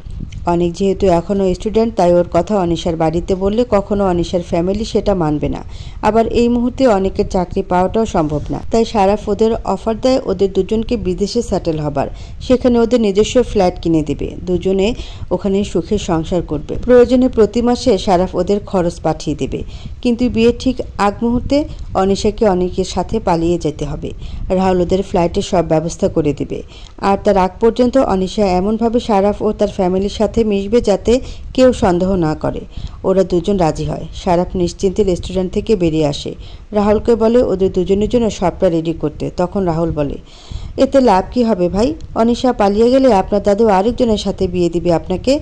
S1: অনেক যেহেতু এখনও স্টুডেন্ট, তাই ওর কথা অনিশার বাড়িতে বললে কখনো অনিশার ফ্যামিলি সেটা মানবে না। আবার এই মুহূর্তে অনেকের চাকরি পাওয়াটাও সম্ভব না। তাই শারাফ ওদের অফার দেয় ওদের দুজনকে বিদেশে সেটেল হবার, সেখানে ওদের নিজস্ব ফ্ল্যাট কিনে দেবে, দুজনে ওখানে সুখে সংসার করবে। প্রয়োজনে প্রতি মাসে শারাফ ওদের খরচ পাঠিয়ে দেবে। কিন্তু বিয়ের ঠিক আগ মুহূর্তে অনিশাকে অনেকের সাথে পালিয়ে যেতে হবে। রাহুল ওদের ফ্লাইটের সব ব্যবস্থা করে দেবে। আর তার আগ পর্যন্ত অনিশা এমনভাবে শারাফ ও তার ফ্যামিলির সাথে মিশবে যাতে কেউ সন্দেহ না করে। ওরা দুজন রাজি হয়। শারাফ নিশ্চিন্তে রেস্টুরেন্ট থেকে বেরিয়ে আসে, রাহুলকে বলে ওদের দুজনের জন্য সবটা রেডি করতে। তখন রাহুল বলে, এতে লাভ কি হবে ভাই? অনিশা পালিয়ে গেলে আপনার দাদু আরেকজনের সাথে বিয়ে দিবে আপনাকে।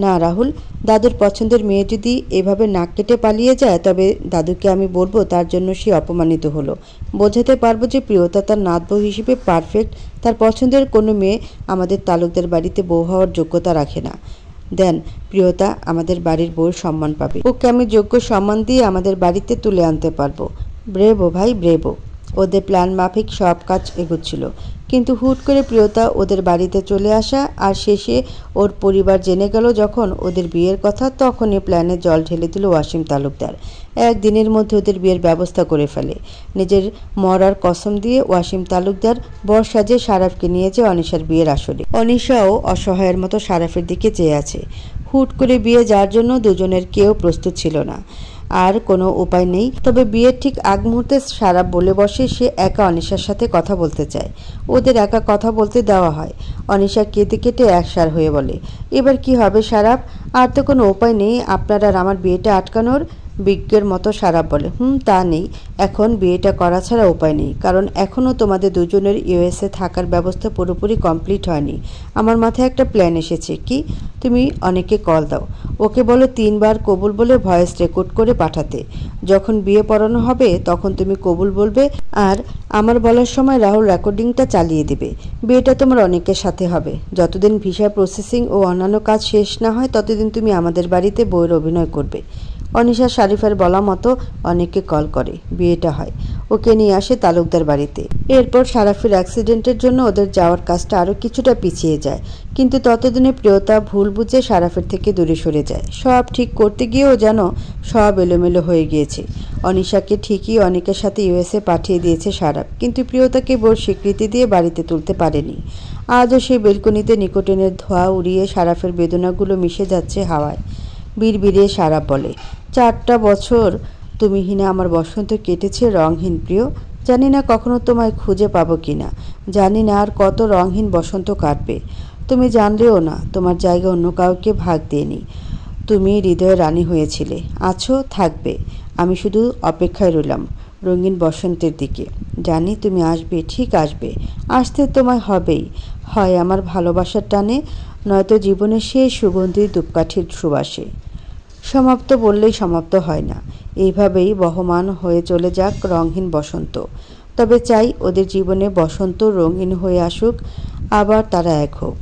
S1: না রাহুল, দাদুর পছন্দের মেয়ে যদি এভাবে নাক কেটে পালিয়ে যায়, তবে দাদুকে আমি বলবো তার জন্য সে অপমানিত হলো। বোঝাতে পারবো যে প্রিয়তা তার নাতবউ হিসেবে পারফেক্ট, তার পছন্দের কোনো মেয়ে আমাদের তালুকদার বাড়িতে বউ হওয়ার যোগ্যতা রাখে না। দেন প্রিয়তা আমাদের বাড়ির বউর সম্মান পাবে, ওকে আমি যোগ্য সম্মান দিয়ে আমাদের বাড়িতে তুলে আনতে পারবো। ব্রেভো ভাই ব্রেভো। ওদের প্ল্যান মাফিক সব কাজ এগোচ্ছিল, কিন্তু হুট করে প্রিয়তা ওদের বাড়িতে চলে আসা আর শেষে ওর পরিবার জেনে গেল যখন ওদের বিয়ের কথা, তখনই প্ল্যানে জল ঢেলে দিল ওয়াসিম তালুকদার। একদিনের মধ্যে ওদের বিয়ের ব্যবস্থা করে ফেলে। নিজের মরার কসম দিয়ে ওয়াসিম তালুকদার বর সাজে শারাফকে নিয়ে যায় অনিশার বিয়ের আসরে। অনিশাও অসহায়ের মতো শারাফের দিকে চেয়ে আছে। হুট করে বিয়ে যার জন্য দুজনের কেউ প্রস্তুত ছিল না, আর কোনো উপায় নেই। তবে বিয়ের ঠিক আগ মুহূর্তে শারাফ বলে বসে সে একা অনিশার সাথে কথা বলতে চায়। ওদের একা কথা বলতে দেওয়া হয়। অনিশা কেটে কেটে একসার হয়ে বলে, এবার কি হবে শারাফ? আর তো কোনো উপায় নেই আপনার আর আমার বিয়েটা আটকানোর। বিজ্ঞের মতো শারাফ বলে, তা নেই, এখন বিয়েটা করা ছাড়া উপায় নেই, কারণ এখনও তোমাদের দুজনের ইউএসএ থাকার ব্যবস্থা পুরোপুরি কমপ্লিট হয়নি। আমার মাথায় একটা প্ল্যান এসেছে। কি? তুমি অনেকে কল দাও, ওকে বলো 3 বার কবুল বলে ভয়েস রেকর্ড করে পাঠাতে। যখন বিয়ে পড়ানো হবে তখন তুমি কবুল বলবে, আর আমার বলার সময় রাহুল রেকর্ডিংটা চালিয়ে দেবে। বিয়েটা তোমার অনেকের সাথে হবে। যতদিন ভিসা প্রসেসিং ও অন্যান্য কাজ শেষ না হয় ততদিন তুমি আমাদের বাড়িতে বউয়ের অভিনয় করবে। অনিশা শারিফের বলা মতো অনেককে কল করে, বিয়েটা হয়। ওকে নিয়ে আসে তালুকদার বাড়িতে। এরপর শারাফের অ্যাক্সিডেন্টের জন্য ওদের যাওয়ার কাজটা আরও কিছুটা পিছিয়ে যায়, কিন্তু ততদিনে প্রিয়তা ভুল বুঝে শারাফের থেকে দূরে সরে যায়। সব ঠিক করতে গিয়েও যেন সব এলোমেলো হয়ে গিয়েছে। অনিশাকে ঠিকই অনেকের সাথে ইউএসএ পাঠিয়ে দিয়েছে শারাফ, কিন্তু প্রিয়তাকে বোর স্বীকৃতি দিয়ে বাড়িতে তুলতে পারেনি। আজও সেই বেলকনিতে নিকোটিনের ধোঁয়া উড়িয়ে শারাফের বেদনাগুলো মিশে যাচ্ছে হাওয়ায়। বিড়বিড়িয়ে শারাফ বলে, 4টা বছর তুমিহীনে আমার বসন্ত কেটেছে রংহীন প্রিয়। জানি না কখনো তোমায় খুঁজে পাবো কিনা, জানি না আর কত রংহীন বসন্ত কাটবে। তুমি জানলেও না, তোমার জায়গা অন্য কাউকে ভাগ দিইনি। তুমি হৃদয়ে রানী হয়েছিলে, আছো, থাকবে। আমি শুধু অপেক্ষায় রইলাম রঙিন বসন্তের দিকে। জানি তুমি আসবে, ঠিক আসবে। আসতে তোমায় হবেই, হয় আমার ভালোবাসার টানে, নয়তো জীবনের সেই সুগন্ধি ধূপকাঠির সুবাসে। সমাপ্ত বললেই সমাপ্ত হয় না, এইভাবেই বহমান হয়ে চলে যাক রঙহীন বসন্ত। তবে চাই ওদের জীবনে বসন্ত রঙিন হয়ে আসুক, আবার তারা এক হোক।